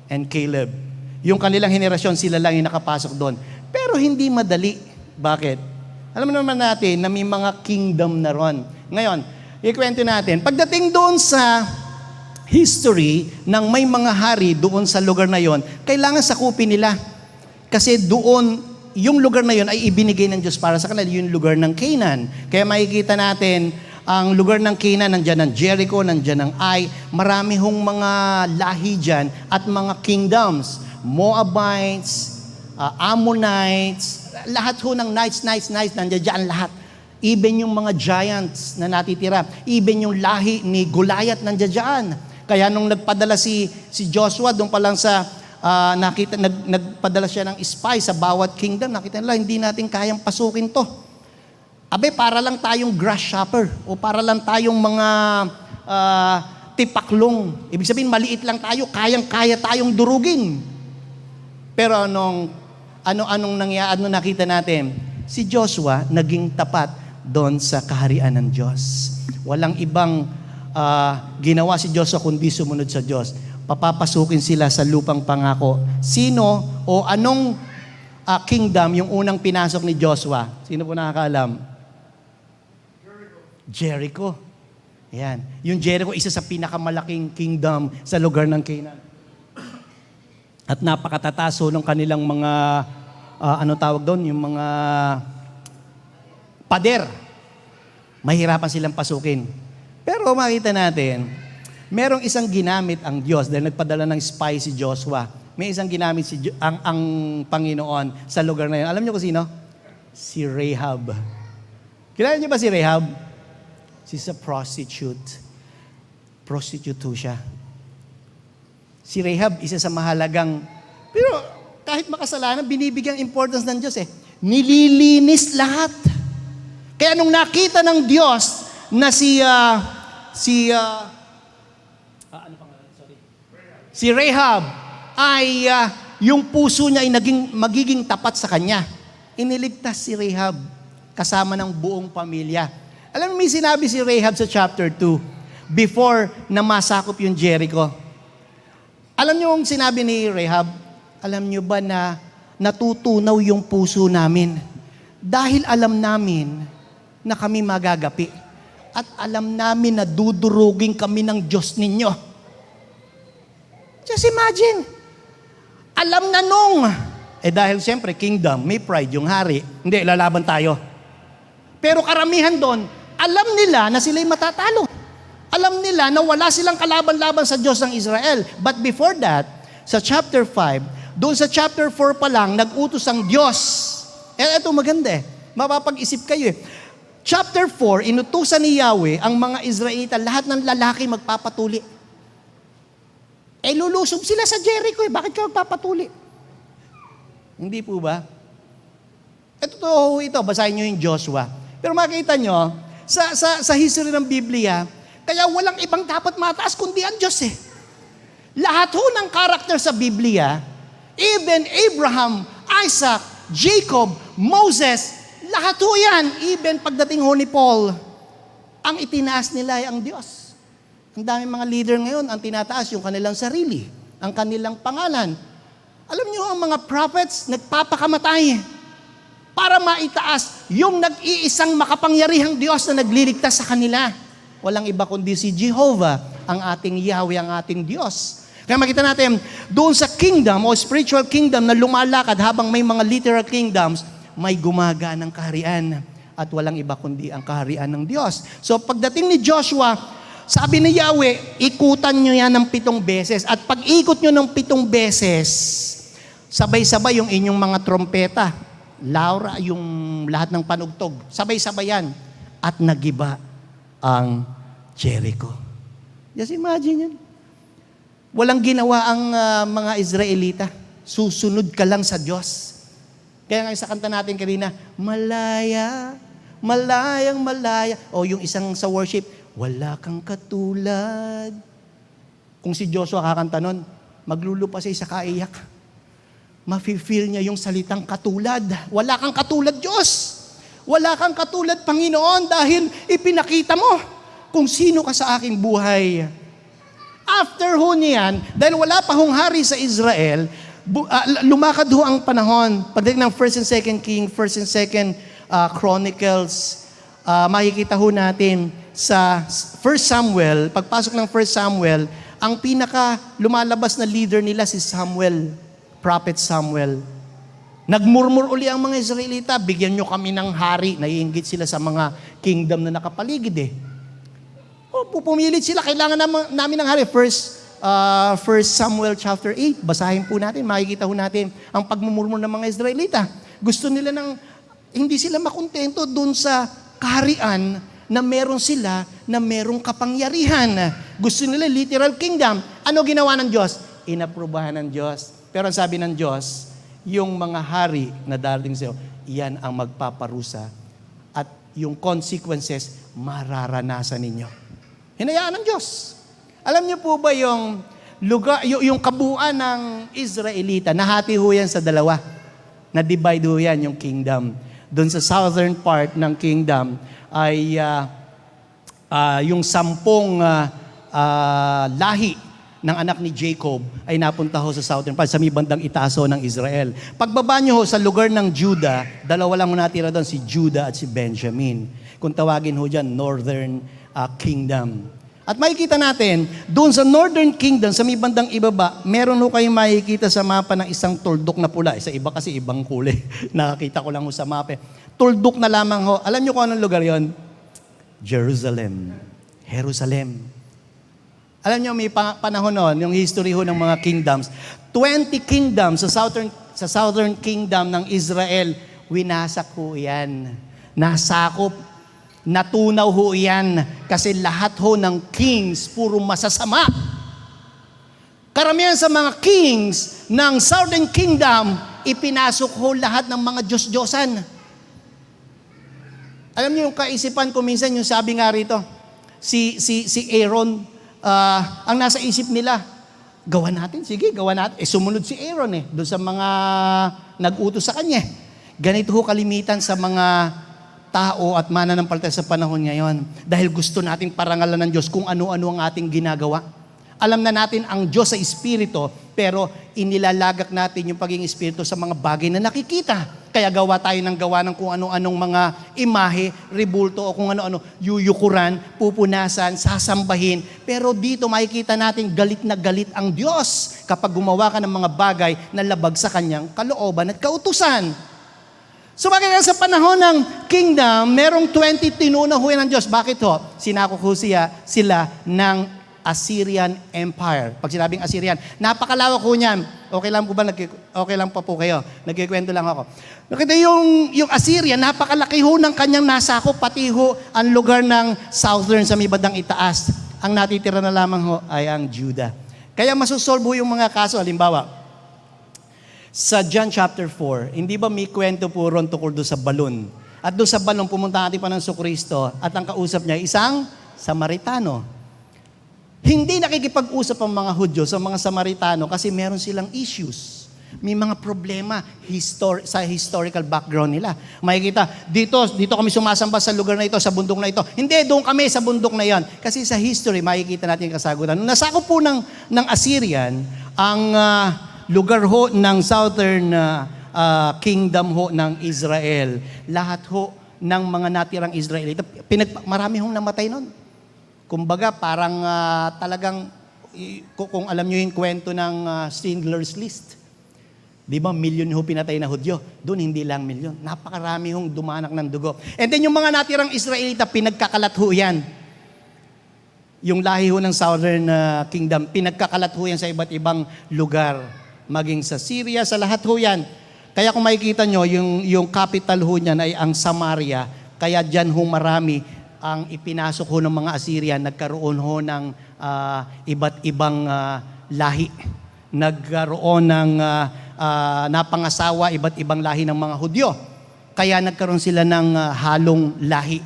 S2: and Caleb. Yung kanilang henerasyon, sila lang yung nakapasok doon. Pero hindi madali. Bakit? Alam naman natin na may mga kingdom na ron. Ngayon, ikwento natin, pagdating doon sa history ng may mga hari doon sa lugar na yon, kailangan sakupin nila. Kasi doon, yung lugar na yon ay ibinigay ng Diyos para sa kanila, yung lugar ng Canaan. Kaya makikita natin, ang lugar ng Canaan, nandyan ang Jericho, nandyan ang Ai, marami hong mga lahi dyan at mga kingdoms. Moabites, Ammonites, lahat ho ng nights, nandyan dyan lahat. Even yung mga giants na natitira, even yung lahi ni Goliath nandyan dyan. Kaya nung nagpadala si Joshua, doon pa lang sa nagpadala siya ng spy sa bawat kingdom, nakita nila, hindi natin kayang pasukin to. Abe, para lang tayong grasshopper o para lang tayong mga tipaklong. Ibig sabihin, maliit lang tayo, kayang-kaya tayong durugin. Pero anong nangyari, nakita natin? Si Joshua naging tapat doon sa kaharian ng Diyos. Walang ibang ginawa si Joshua kundi sumunod sa Diyos. Papapasukin sila sa lupang pangako. Sino o anong kingdom yung unang pinasok ni Joshua? Sino po nakakaalam? Jericho. Yan. Yung Jericho, isa sa pinakamalaking kingdom sa lugar ng Canaan. At napakatataso ng kanilang mga, tawag doon? Yung mga pader. Mahirapan silang pasukin. Pero makita natin, merong isang ginamit ang Diyos dahil nagpadala ng spy si Joshua. May isang ginamit ang Panginoon sa lugar na yun. Alam niyo kung sino? Si Rahab. Kilala niyo ba si Rahab? She's a prostitute. Prostitute ho siya. Si Rahab, isa sa mahalagang, pero kahit makasalanan, binibigyang importance ng Diyos eh. Nililinis lahat. Kaya nung nakita ng Diyos na si Rahab ay yung puso niya ay magiging tapat sa kanya. Iniligtas si Rahab kasama ng buong pamilya. Alam mo, may sinabi si Rahab sa chapter 2 before na masakop yung Jericho. Alam niyo yung sinabi ni Rahab? Alam niyo ba na natutunaw yung puso namin dahil alam namin na kami magagapi at alam namin na dudurugin kami ng Diyos ninyo. Just imagine. Alam na nung, dahil siyempre kingdom, may pride yung hari. Hindi, lalaban tayo. Pero karamihan doon, alam nila na sila'y matatalo. Alam nila na wala silang kalaban-laban sa Diyos ng Israel. But before that, sa chapter 5, doon sa chapter 4 pa lang, nag-utos ang Diyos. Ito maganda eh. Mapapag-isip kayo eh. Chapter 4, inutusan ni Yahweh ang mga Israelita, lahat ng lalaki magpapatuli. Lulusob sila sa Jericho eh. Bakit ka magpapatuli? Hindi po ba? Totoo ito. Basahin nyo yung Joshua. Pero makita nyo, sa history ng Biblia, kaya walang ibang dapat mataas kundi ang Diyos eh. Lahat ho ng karakter sa Biblia, even Abraham, Isaac, Jacob, Moses, lahat ho yan, even pagdating ho ni Paul, ang itinaas nila ay ang Diyos. Ang daming mga leader ngayon, ang tinataas yung kanilang sarili, ang kanilang pangalan. Alam niyo, ang mga prophets, nagpapakamatay para maitaas yung nag-iisang makapangyarihang Diyos na nagliligtas sa kanila. Walang iba kundi si Jehovah, ang ating Yahweh, ang ating Diyos. Kaya makita natin, doon sa kingdom o spiritual kingdom na lumalakad habang may mga literal kingdoms, may gumaganang kaharian at walang iba kundi ang kaharian ng Diyos. So pagdating ni Joshua, sabi ni Yahweh, ikutan nyo yan ng 7 beses. At pag ikot nyo ng 7 beses, sabay-sabay yung inyong mga trompeta, Laura, yung lahat ng panugtog, sabay-sabay yan. At nagiba ang Jericho. Just imagine yan. Walang ginawa ang mga Israelita. Susunod ka lang sa Diyos. Kaya nga sa kanta natin kanina, malaya, malayang malaya. O yung isang sa worship, wala kang katulad. Kung si Joshua kakanta nun, maglulupa siya sa kaiyak. Mafe-feel niya yung salitang katulad. Wala kang katulad, Diyos. Wala kang katulad, Panginoon, dahil ipinakita mo kung sino ka sa aking buhay. After ho niyan, dahil wala pa hong hari sa Israel, lumakad ho ang panahon. Pagdating ng 1st and 2nd King, 1st and 2nd Chronicles, makikita ho natin sa 1st Samuel, pagpasok ng 1st Samuel, ang pinaka lumalabas na leader nila si Samuel, Prophet Samuel. Nagmurmur uli ang mga Israelita, bigyan nyo kami ng hari. Naiinggit sila sa mga kingdom na nakapaligid eh. Pupumilit sila, kailangan namin ng hari. First Samuel chapter 8, basahin po natin, makikita po natin ang pagmumurmur ng mga Israelita. Gusto nila hindi sila makontento dun sa kaharian na meron sila, na merong kapangyarihan. Gusto nila literal kingdom. Ano ginawa ng Diyos? Inaprubahan ng Diyos. Pero ang sabi ng Diyos, yung mga hari na darating sa'yo, iyan ang magpaparusa. At yung consequences, mararanasan ninyo. Hinayaan ng Diyos. Alam niyo po ba yung lugar, yung kabuuan ng Israelita, nahati ho yan sa dalawa. Na-divide ho yan yung kingdom. Doon sa southern part ng kingdom ay yung 10 lahi ng anak ni Jacob ay napunta ho sa southern part, sa may bandang itaas ho ng Israel. Pagbaba nyo ho sa lugar ng Judah, dalawa lang ho natira doon, si Judah at si Benjamin. Kung tawagin ho dyan, northern kingdom. At makikita natin, doon sa northern kingdom, sa may bandang ibaba, meron ho kayong makikita sa mapa ng isang tuldok na pula. Sa iba kasi ibang kulay. Nakakita ko lang ho sa mapa. Tuldok na lamang ho. Alam nyo kung anong lugar yon? Jerusalem. Jerusalem. Alam nyo, may panahon noon, yung history ho ng mga kingdoms. 20 kingdoms sa southern kingdom ng Israel, winasak ho yan. Nasakop. Natunaw ho yan kasi lahat ho ng kings puro masasama. Karamihan sa mga kings ng Southern Kingdom, ipinasok ho lahat ng mga Diyos-Diyosan. Alam niyo yung kaisipan ko minsan, yung sabi nga rito, si Aaron, ang nasa isip nila, gawa natin, sige, gawa natin. Sumunod si Aaron doon sa mga nag-utos sa kanya. Ganito ho kalimitan sa mga tao at mananampalataya sa panahon ngayon. Dahil gusto nating parangalan ng Diyos kung ano-ano ang ating ginagawa. Alam na natin ang Diyos sa Espiritu, pero inilalagak natin yung pagiging Espiritu sa mga bagay na nakikita. Kaya gawa tayo ng gawa ng kung ano-anong mga imahe, ribulto o kung ano-ano, yuyukuran, pupunasan, sasambahin. Pero dito makikita natin galit na galit ang Diyos kapag gumawa ka ng mga bagay na labag sa kanyang kalooban at kautusan. So bakit sa panahon ng kingdom, merong 20 tinunahuyan ng Diyos. Bakit ho? Sinako ho sila ng Assyrian Empire. Pag sinabing Assyrian, napakalawak ho niyan. Okay lang po ba? Okay lang pa po kayo. Nagkikwento lang ako. Nakita yung Assyrian, napakalaki ho ng kanyang nasakop, pati ho ang lugar ng southern sa may bandang itaas. Ang natitira na lamang ho ay ang Judah. Kaya masusolve ho yung mga kaso. Halimbawa, sa John chapter 4, hindi ba may kwento po ron tukol doon sa balon? At doon sa balon, pumunta natin pa ng Kristo at ang kausap niya, isang Samaritano. Hindi nakikipag-usap ang mga Hudyo sa mga Samaritano kasi meron silang issues. May mga problema sa historical background nila. Makikita, dito kami sumasamba sa lugar na ito, sa bundok na ito. Hindi, doon kami sa bundok na yan. Kasi sa history, makikita natin yung kasagutan. Nung nasakop po ng Assyrian, ang lugar ho ng southern kingdom ho ng Israel, lahat ho ng mga natirang Israelita, marami hong namatay nun. Kumbaga, parang talagang, kung alam nyo yung kwento ng Schindler's List, di ba, milyon ho pinatay na Hudyo. Doon, hindi lang milyon. Napakarami hong dumanak ng dugo. And then, yung mga natirang Israelita, pinagkakalat ho yan. Yung lahi ho ng Southern Kingdom, pinagkakalat ho yan sa iba't ibang lugar. Maging sa Syria, sa lahat ho yan. Kaya kung makikita nyo, yung capital ho niyan ay ang Samaria. Kaya dyan ho marami ang ipinasok ho ng mga Assyrian, nagkaroon ho ng iba't ibang lahi. Nagkaroon ng napangasawa, iba't ibang lahi ng mga Hudyo. Kaya nagkaroon sila ng halong lahi.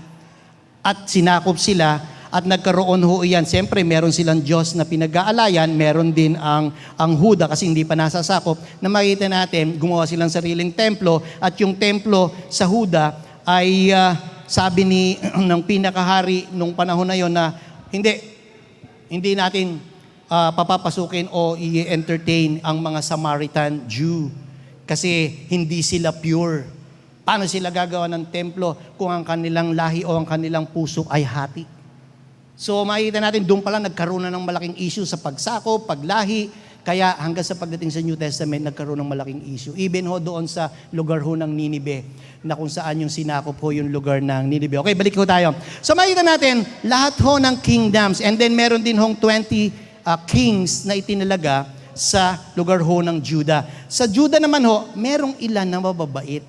S2: At sinakop sila at nagkaroon ho iyan. Siyempre, meron silang Diyos na pinag-aalayan, meron din ang Huda kasi hindi pa nasasakop. Na makita natin, gumawa silang sariling templo at yung templo sa Huda ay sabi ng pinakahari nung panahon na yon na hindi natin papapasukin o i-entertain ang mga Samaritan Jew kasi hindi sila pure. Paano sila gagawa ng templo kung ang kanilang lahi o ang kanilang puso ay hati? So makikita natin doon pala nagkaroon na ng malaking issue sa pagsako, paglahi. Kaya hanggang sa pagdating sa New Testament, nagkaroon ng malaking issue. Even ho doon sa lugar ho ng Ninive, na kung saan yung sinakop ho yung lugar ng Ninive. Okay, balik ho tayo. So makikita natin, lahat ho ng kingdoms, and then meron din hong 20 kings na itinalaga sa lugar ho ng Judah. Sa Judah naman ho, merong ilan na mababait.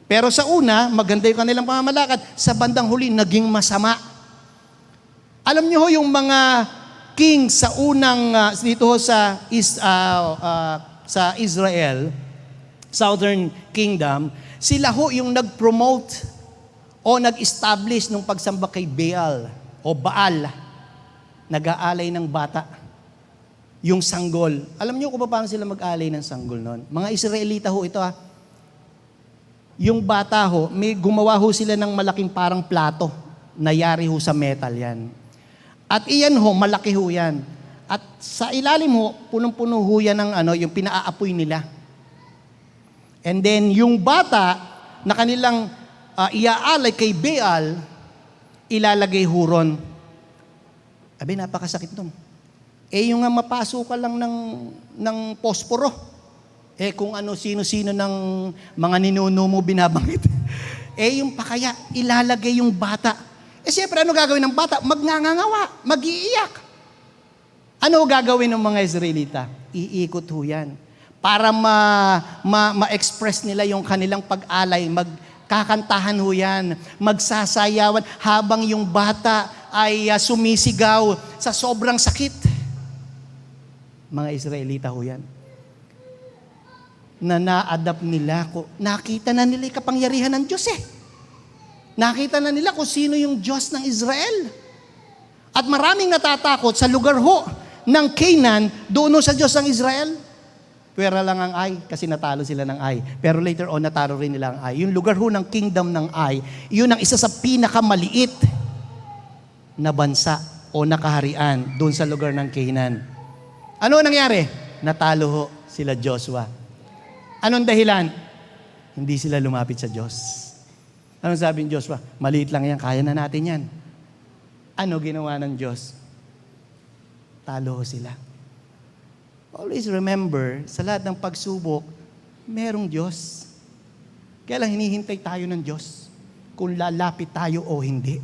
S2: Pero sa una, maganda yung kanilang pamamalakad. Sa bandang huli, naging masama. Alam niyo ho yung mga king sa unang dito ho sa Israel, Southern Kingdom, sila ho yung nag-promote o nag-establish ng pagsamba kay Baal o Baal. Nag-aalay ng bata. Yung sanggol. Alam niyo kung paano sila mag-aalay ng sanggol noon? Mga Israelita ho ito ha. Yung bata ho, may gumawa ho sila ng malaking parang plato. Nayari ho sa metal yan. At iyan ho, malaki ho yan. At sa ilalim ho, punong-puno ho yan ng yung pinaapoy nila. And then, yung bata na kanilang iaalay kay Baal, ilalagay ho ron. Abi, napakasakit nung. Yung mapasok ka lang ng posporo. Kung sino-sino ng mga ninuno mo binabanggit. Yung pakaya, ilalagay yung bata. Siyempre, ano gagawin ng bata? Magngangawa, mag-iiyak. Ano gagawin ng mga Israelita? Iikot ho yan. Para ma-express nila yung kanilang pag-alay, kakantahan ho yan, magsasayawan habang yung bata ay sumisigaw sa sobrang sakit. Mga Israelita ho yan. Na na-adapt nila, nakita na nila yung kapangyarihan ng Diyos eh. Nakita na nila kung sino yung Diyos ng Israel. At maraming natatakot sa lugar ho ng Canaan, doon sa Diyos ng Israel. Pwera lang ang Ai, kasi natalo sila ng Ai. Pero later on, natalo rin nila ang Ai. Yung lugar ho ng kingdom ng Ai, yun ang isa sa pinakamaliit na bansa o nakaharian doon sa lugar ng Canaan. Ano nangyari? Natalo ho sila Joshua. Anong dahilan? Hindi sila lumapit sa Diyos. Anong sabi ni Joshua? Maliit lang yan, kaya na natin yan. Ano ginawa ng Diyos? Talo sila. Always remember, sa lahat ng pagsubok, merong Diyos. Kaya lang hinihintay tayo ng Diyos kung lalapit tayo o hindi.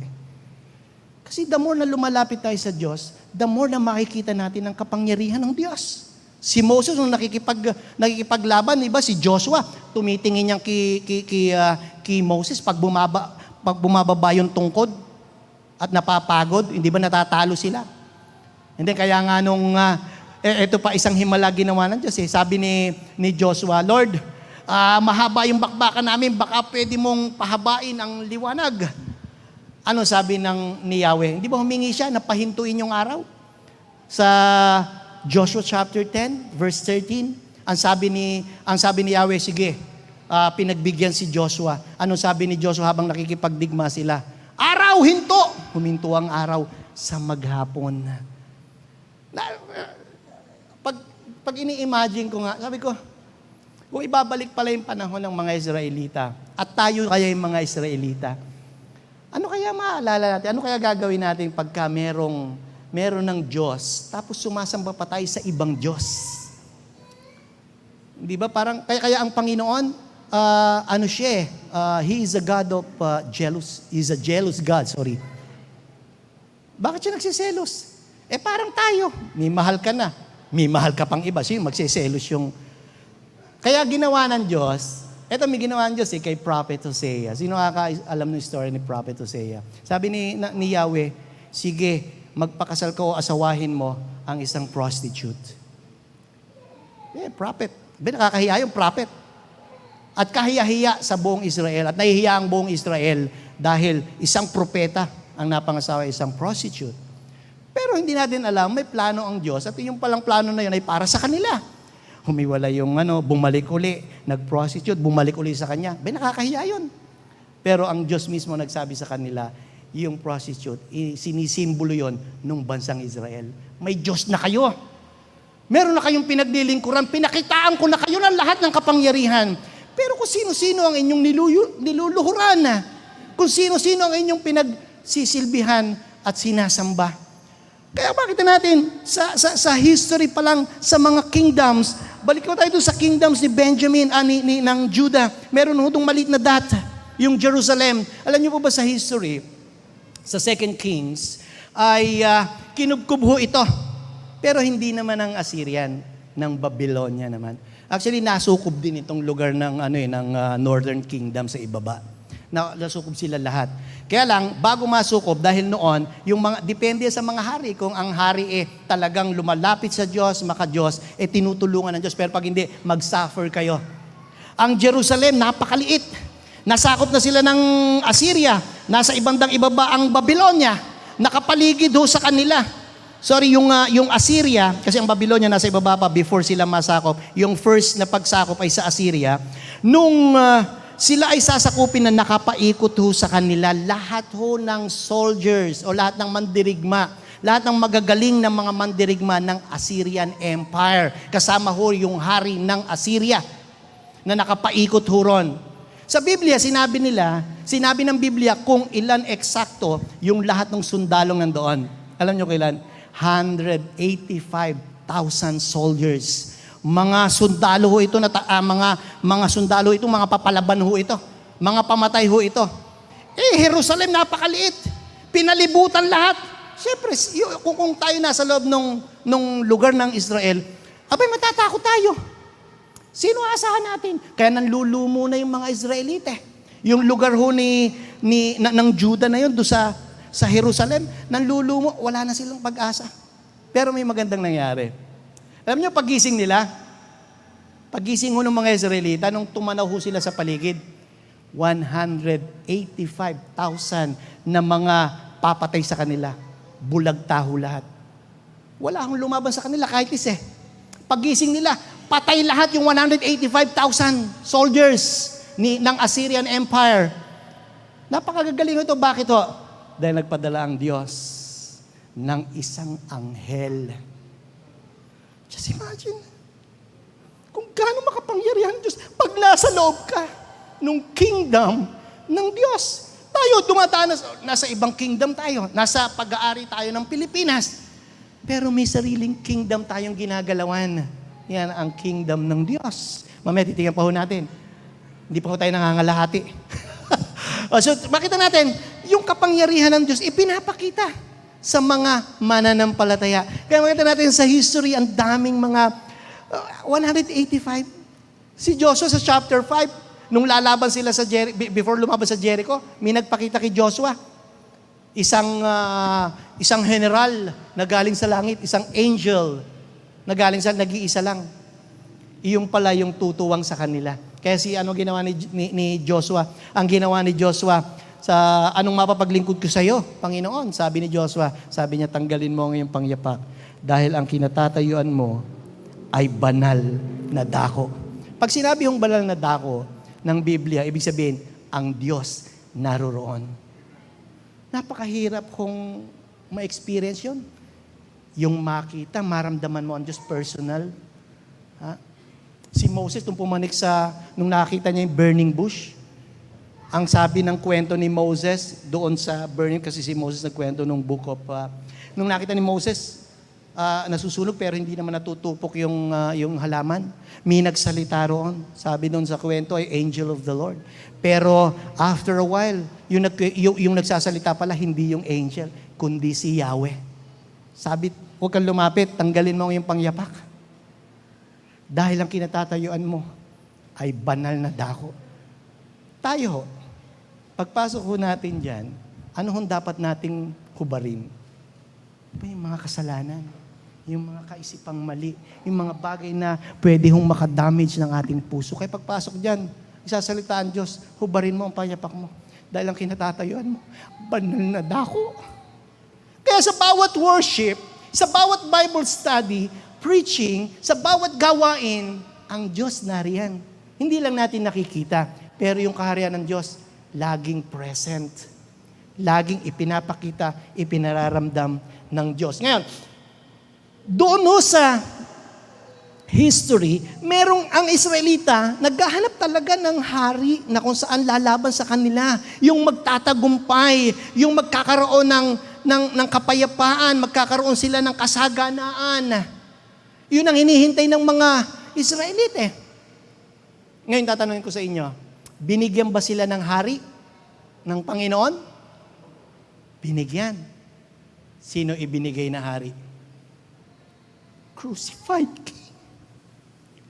S2: Kasi the more na lumalapit tayo sa Diyos, the more na makikita natin ang kapangyarihan ng Diyos. Si Moses, nung nakikipaglaban, iba si Joshua, tumitingin niyang kay Moses pag bumababa yung tungkod at napapagod, hindi ba natatalo sila? Hindi, kaya nga nung, ito pa isang himala ginawa ng Diyos eh. Sabi ni Joshua, Lord, mahaba yung bakbakan namin, baka pwede mong pahabain ang liwanag. Ano sabi ni Yahweh? Hindi ba humingi siya na pahintuin yung araw? Sa Joshua chapter 10, verse 13, ang sabi ni Yahweh, sige, pinagbigyan si Joshua. Ano sabi ni Joshua habang nakikipagdigma sila? Araw, hinto! Huminto ang araw sa maghapon. Pag ini-imagine ko nga, sabi ko, kung ibabalik pala yung panahon ng mga Israelita, at tayo kaya yung mga Israelita, ano kaya maalala natin? Ano kaya gagawin natin pagka meron ng Diyos, tapos sumasamba pa tayo sa ibang Diyos? Di ba? Parang, kaya ang Panginoon, He is a God of He's a jealous God, sorry. Bakit siya nagsiselos? Parang tayo, may mahal ka na. May mahal ka pang iba. Sino magsiselos yung... Kaya ginawa ng Diyos, may ginawa ng Diyos kay Prophet Hosea. Sino alam ng story ni Prophet Hosea? Sabi ni Yahweh, sige, magpakasal ka o asawahin mo ang isang prostitute. Prophet. Nakakahiya yung prophet. At kahiya-hiya sa buong Israel. At nahihiya ang buong Israel dahil isang propeta ang napangasawa isang prostitute. Pero hindi natin alam, may plano ang Diyos at yung palang plano na yun ay para sa kanila. Humiwala yung bumalik uli, nag-prostitute, bumalik uli sa kanya. Nakakahiya yun. Pero ang Diyos mismo nagsabi sa kanila, yung prostitute, sinisimbolo yon nung bansang Israel. May Diyos na kayo. Meron na kayong pinaglilingkuran, pinakitaan ko na kayo ng lahat ng kapangyarihan. Pero kung sino-sino ang inyong niluluhuran, kung sino-sino ang inyong pinagsisilbihan at sinasamba. Kaya makita natin, sa history pa lang, sa mga kingdoms, balik ko tayo sa kingdoms ni Benjamin, ng Judah, meron hutong maliit na data, yung Jerusalem. Alam niyo po ba sa history, sa 2 Kings, ay kinubkub ho ito. Pero hindi naman ang Assyrian, ng Babylonia naman. Actually, nasukob din itong lugar ng Northern Kingdom sa ibaba. Nasukob sila lahat. Kaya lang, bago masukob, dahil noon, depende sa mga hari, kung ang hari talagang lumalapit sa Diyos, maka-Diyos, tinutulungan ng Diyos. Pero pag hindi, mag-suffer kayo. Ang Jerusalem, napakaliit. Nasakop na sila ng Assyria. Nasa ibandang ibaba ang Babylonia. Nakapaligid ho sa kanila. Sorry, yung Assyria, kasi ang Babylonia nasa ibaba pa before sila masakop. Yung first na pagsakop ay sa Assyria. Nung sila ay sasakupin na nakapaikot ho sa kanila, lahat ho ng soldiers o lahat ng mandirigma, lahat ng magagaling na mga mandirigma ng Assyrian Empire. Kasama ho yung hari ng Assyria na nakapaikot ho ron. Sa Biblia, sinabi ng Biblia kung ilan eksakto yung lahat ng sundalong nandoon. Alam nyo kailan? 185,000 soldiers. Mga sundalo ho ito, mga sundalo ito, mga papalaban ho ito. Mga pamatay ho ito. Jerusalem, napakaliit. Pinalibutan lahat. Siyempre, kung tayo nasa loob nung lugar ng Israel, matatakot tayo. Sino asahan natin? Kaya nanlulumo na yung mga Israelite. Yung lugar ho ng Juda na yun, doon sa Jerusalem, nanlulumo, wala na silang pag-asa. Pero may magandang nangyari. Alam niyo, pagising ho ng mga Israelita, nung tumanaw ho sila sa paligid, 185,000 na mga papatay sa kanila. Bulag taho lahat. Wala akong lumaban sa kanila kahit isa. Pagising nila, patay lahat yung 185,000 soldiers ng Assyrian Empire. Napakagagaling ito. Bakit ho? Dahil nagpadala ang Diyos ng isang anghel. Just imagine, kung gaano makapangyarihan ng Diyos pag nasa loob ka ng kingdom ng Diyos. Tayo, dumadaan nasa ibang kingdom tayo. Nasa pag-aari tayo ng Pilipinas. Pero may sariling kingdom tayong ginagalawan. Yan ang kingdom ng Diyos. Mamaya titingnan pa ho natin. Hindi pa ho tayo nangangalahati. So, makita natin, yung kapangyarihan ng Diyos, ipinapakita sa mga mananampalataya. Kaya makita natin sa history, ang daming mga 185. Si Joshua sa chapter 5, nung lalaban sila sa before lumaban sa Jericho, may nagpakita kay Joshua. Isang general na galing sa langit, isang angel na galing sa nag-iisa lang. Iyong pala yung tutuwang sa kanila. Kaya ginawa ni Joshua? Ang ginawa ni Joshua, sa anong mapapaglingkod ko sa iyo, Panginoon? Sabi ni Joshua, sabi niya, tanggalin mo ang iyong pangyapak dahil ang kinatatayuan mo ay banal na dako. Pag sinabi yung banal na dako ng Biblia, ibig sabihin, ang Diyos naroroon. Napakahirap kung ma-experience yun. Yung makita, maramdaman mo ang Diyos personal. Ha? Si Moses, nung nakita niya yung burning bush, ang sabi ng kwento ni Moses, doon sa burning, kasi si Moses nagkwento nung book of, nung nakita ni Moses, nasusunog pero hindi naman natutupok yung halaman. May nagsalita roon. Sabi doon sa kwento ay angel of the Lord. Pero after a while, yung nagsasalita pala, hindi yung angel, kundi si Yahweh. Sabi, huwag kang lumapit, tanggalin mo yung pangyapak. Dahil ang kinatatayuan mo ay banal na dako. Tayo, pagpasok ho natin dyan, ano hong dapat nating hubarin? Yung mga kasalanan, yung mga kaisipang mali, yung mga bagay na pwede hong makadamage ng ating puso. Kaya pagpasok dyan, isasalita ang Diyos, hubarin mo ang panyapak mo. Dahil ang kinatatayuan mo, banal na dako. Kaya sa bawat worship, sa bawat Bible study, preaching, sa bawat gawain, ang Diyos nariyan. Hindi lang natin nakikita, pero yung kaharian ng Diyos, laging present. Laging ipinapakita, ipinararamdam ng Diyos. Ngayon, doon sa history, merong ang Israelita, naghahanap talaga ng hari na kung saan lalaban sa kanila. Yung magtatagumpay, yung magkakaroon ng kapayapaan, magkakaroon sila ng kasaganaan. Yun ang hinihintay ng mga Israelite. Ngayon tatanungin ko sa inyo, binigyan ba sila ng hari ng Panginoon? Binigyan. Sino ibinigay na hari? Crucified.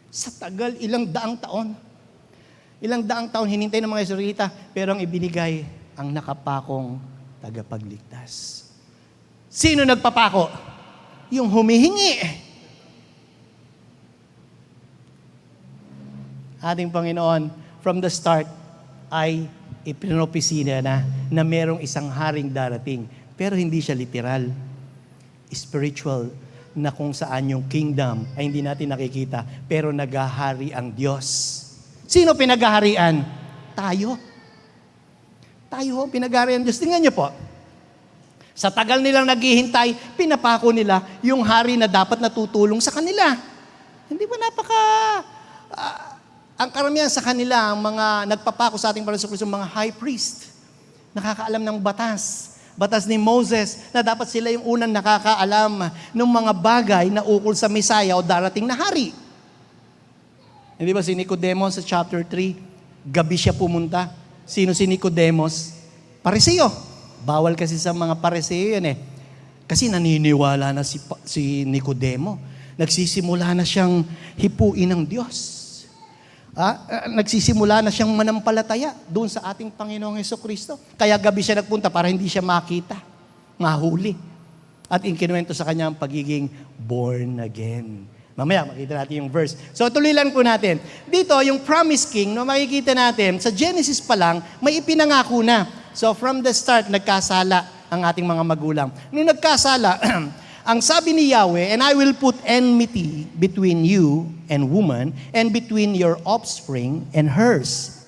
S2: Sa tagal, ilang daang taon hinintay ng mga Israelita, pero ang ibinigay ang nakapakong tagapagligtas. Sino nagpapako? Yung humihingi. Ating Panginoon, from the start, ay ipinopisina na merong isang haring darating. Pero hindi siya literal. Spiritual, na kung saan yung kingdom ay hindi natin nakikita, pero naghahari ang Diyos. Sino pinaghaharian? Tayo. Tayo ang pinaghaharian ng Diyos. Tingnan niyo po. Sa tagal nilang naghihintay, pinapako nila yung hari na dapat natutulong sa kanila. Hindi ba ang karamihan sa kanila, ang mga nagpapako sa ating Panginoon, mga high priest, nakakaalam ng batas ni Moses, na dapat sila yung unang nakakaalam ng mga bagay na ukol sa Messiah o darating na hari. Hindi ba si Nicodemus sa chapter 3, gabi siya pumunta. Sino si Nicodemus? Pariseo. Bawal kasi sa mga Pariseo yan eh. Kasi naniniwala na si Nicodemo. Nagsisimula na siyang hipuin ng Diyos. nagsisimula na siyang manampalataya doon sa ating Panginoong Hesukristo. Kaya gabi siya nagpunta para hindi siya makita, mahuli. At inkinuwento sa kanya ang pagiging born again. Mamaya, makita natin yung verse. So, tuloy lang po natin. Dito, yung promised king, no, makikita natin, sa Genesis pa lang, may ipinangako na. So, from the start, nagkasala ang ating mga magulang. Nung nagkasala, ang sabi ni Yahweh, and I will put enmity between you and woman, and between your offspring and hers.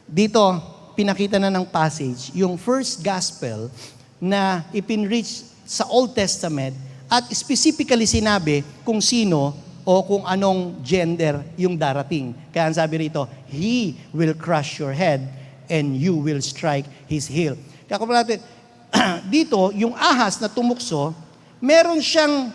S2: Dito, pinakita na ng passage, yung first gospel na ipinreach sa Old Testament, at specifically sinabi kung sino o kung anong gender yung darating. Kaya ang sabi rito, he will crush your head and you will strike his heel. Kaya kung natin, dito, yung ahas na tumukso, meron siyang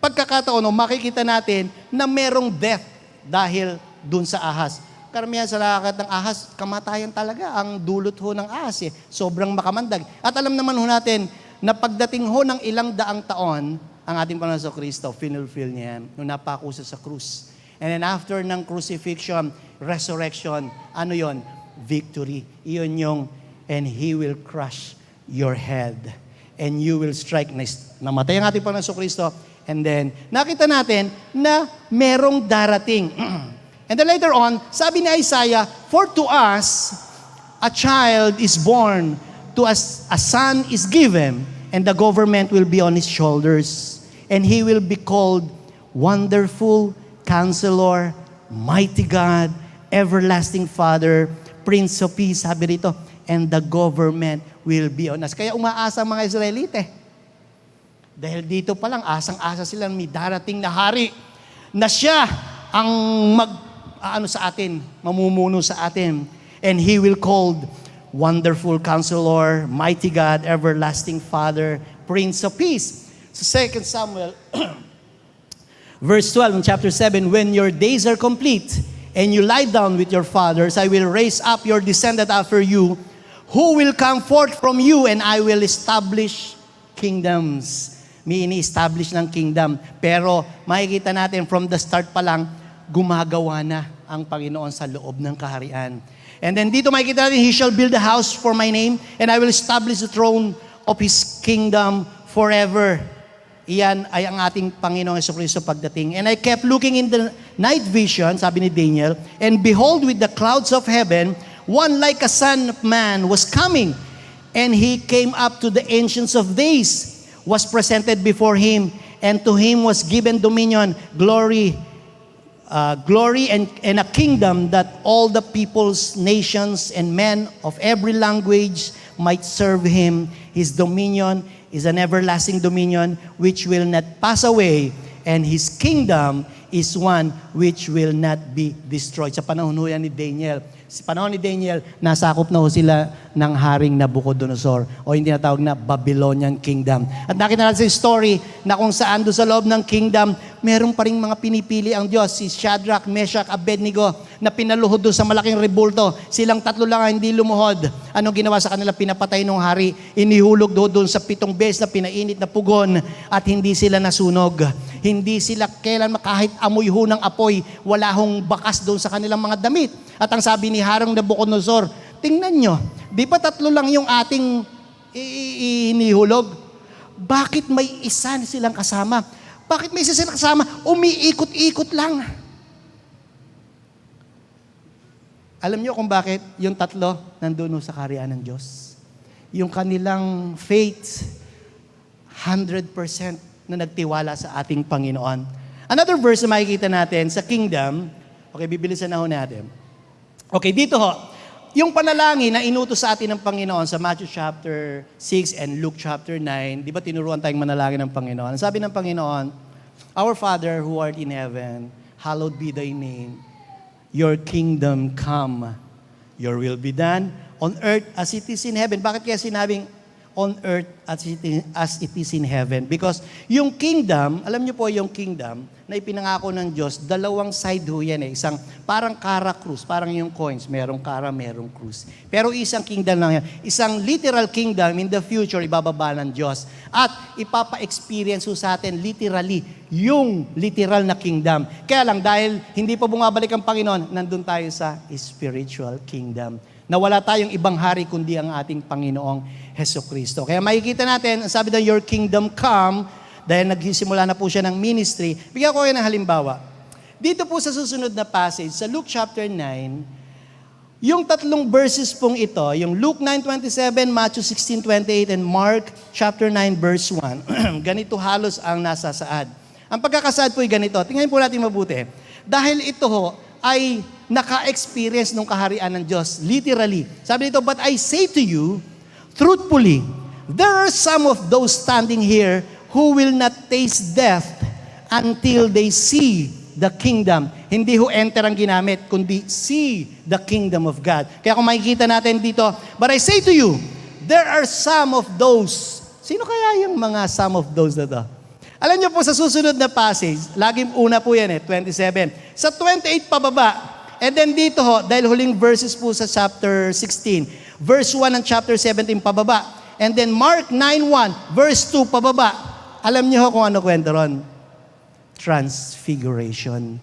S2: pagkakataon, o makikita natin na merong death dahil dun sa ahas. Karamihan sa lakat ng ahas, kamatayan talaga ang dulot ho ng ahas. Sobrang makamandag. At alam naman ho natin na pagdating ho ng ilang daang taon, ang ating Panginoon sa Kristo, finulfill niya yan, nung napako siya sa krus. And then after ng crucifixion, resurrection, ano yon? Victory. Iyon yung, and He will crush your head. And you will strike. Namatay ang ating Panginoon sa Kristo. And then, nakita natin na merong darating. And then later on, sabi ni Isaiah, for to us, a child is born, to us a son is given, and the government will be on his shoulders. And he will be called Wonderful, Counselor, Mighty God, Everlasting Father, Prince of Peace, sabi rito, and the government will be on us. Kaya umaasa ang mga Israelite. Dahil dito pa lang, asang-asa sila may darating na hari na siya ang sa atin, mamumuno sa atin. And he will called Wonderful Counselor, Mighty God, Everlasting Father, Prince of Peace. So 2 Samuel, verse 12 in chapter 7, when your days are complete and you lie down with your fathers, I will raise up your descendant after you, who will come forth from you, and I will establish kingdoms. May ini-establish ng kingdom. Pero makikita natin from the start pa lang, gumagawa na ang Panginoon sa loob ng kaharian. And then dito makikita natin, He shall build a house for my name, and I will establish the throne of His kingdom forever. Iyan ay ang ating Panginoong Jesucristo pagdating. And I kept looking in the night vision, sabi ni Daniel, and behold, with the clouds of heaven, one like a son of man was coming. And he came up to the ancients of days, was presented before him, and to him was given dominion, glory and a kingdom that all the peoples, nations, and men of every language might serve him. His dominion is an everlasting dominion which will not pass away, and his kingdom is one which will not be destroyed. Sa panahon ho yan ni Daniel. Sa panahon ni Daniel, nasakop na ho sila ng haring Nabucodonosor o yung tinatawag na Babylonian Kingdom. At nakita natin sa story na kung saan doon sa loob ng kingdom, meron pa rin mga pinipili ang Diyos, si Shadrach, Meshach, Abednego, na pinaluhod doon sa malaking rebulto. Silang tatlo lang ang hindi lumuhod. Anong ginawa sa kanila? Pinapatay ng hari. Inihulog doon sa 7 beses na pinainit na pugon at hindi sila nasunog. Hindi sila kailan kahit amoy ho ng apoy, wala hong bakas doon sa kanilang mga damit. At ang sabi ni Harang Nabucodonosor, tingnan nyo, di ba 3 lang yung ating inihulog? Bakit may isa silang kasama? Bakit may isa silang kasama? Umiikot-ikot lang. Alam nyo kung bakit yung 3 nandun sa kaharian ng Diyos? Yung kanilang faith, 100% na nagtiwala sa ating Panginoon. Another verse na makikita natin sa kingdom, okay, bibilisan na ho natin. Okay, dito ho, yung panalangin na inutos sa atin ng Panginoon sa Matthew chapter 6 and Luke chapter 9, di ba tinuruan tayong manalangin ng Panginoon? Sabi ng Panginoon, Our Father who art in heaven, hallowed be thy name. Your kingdom come. Your will be done on earth as it is in heaven. Bakit kaya sinabing on earth as it is in heaven. Because yung kingdom, alam niyo po yung kingdom na ipinangako ng Diyos, dalawang side ho yan eh. Isang parang kara krus, parang yung coins, merong kara, merong krus. Pero isang kingdom lang yan. Isang literal kingdom in the future, ibababa ng Diyos. At ipapa-experience ho sa atin literally yung literal na kingdom. Kaya lang, dahil hindi pa bumabalik ang Panginoon, nandun tayo sa spiritual kingdom. Na wala tayong ibang hari kundi ang ating Panginoong Hesukristo. Kaya makikita natin, ang sabi doon, your kingdom come, dahil nagsimula na po siya ng ministry. Bigyan ko kayo ng halimbawa. Dito po sa susunod na passage, sa Luke chapter 9, yung tatlong verses pong ito, yung Luke 9:27, Matthew 16:28, and Mark chapter 9, verse 1, ganito halos ang nasa saad. Ang pagkakasaad po ay ganito. Tingnan po natin mabuti. Dahil ito ho, ay naka-experience ng kaharian ng Diyos. Literally. Sabi nito, but I say to you, truthfully, there are some of those standing here who will not taste death until they see the kingdom. Hindi ho enter ang ginamit, kundi see the kingdom of God. Kaya kung makikita natin dito, but I say to you, there are some of those. Sino kaya yung mga some of those na to? Alam niyo po sa susunod na passage, laging una po yan 27. Sa 28 pababa, and then dito ho, dahil huling verses po sa chapter 16, verse 1 ng chapter 17 pababa. And then Mark 9:1, verse 2 pababa. Alam niyo ho kung ano kwento ron? Transfiguration.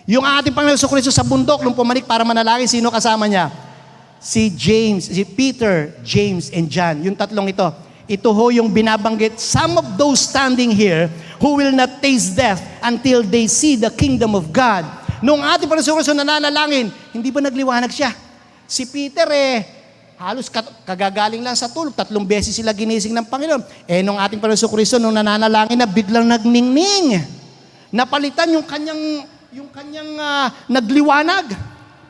S2: Yung ating Panginoon Jesucristo sa bundok, nung pumalik para manalangin, sino kasama niya? Si James, si Peter, James, and John. Yung tatlong ito. Ito ho yung binabanggit, some of those standing here who will not taste death until they see the kingdom of God. Nung ating Panginoon Jesucristo nananalangin, hindi ba nagliwanag siya? Si Peter halos kagagaling lang sa tulog. 3 beses sila ginising ng Panginoon. Nung ating Panginoon Jesucristo, nung nananalangin na, biglang nagningning. Napalitan yung kanyang nagliwanag.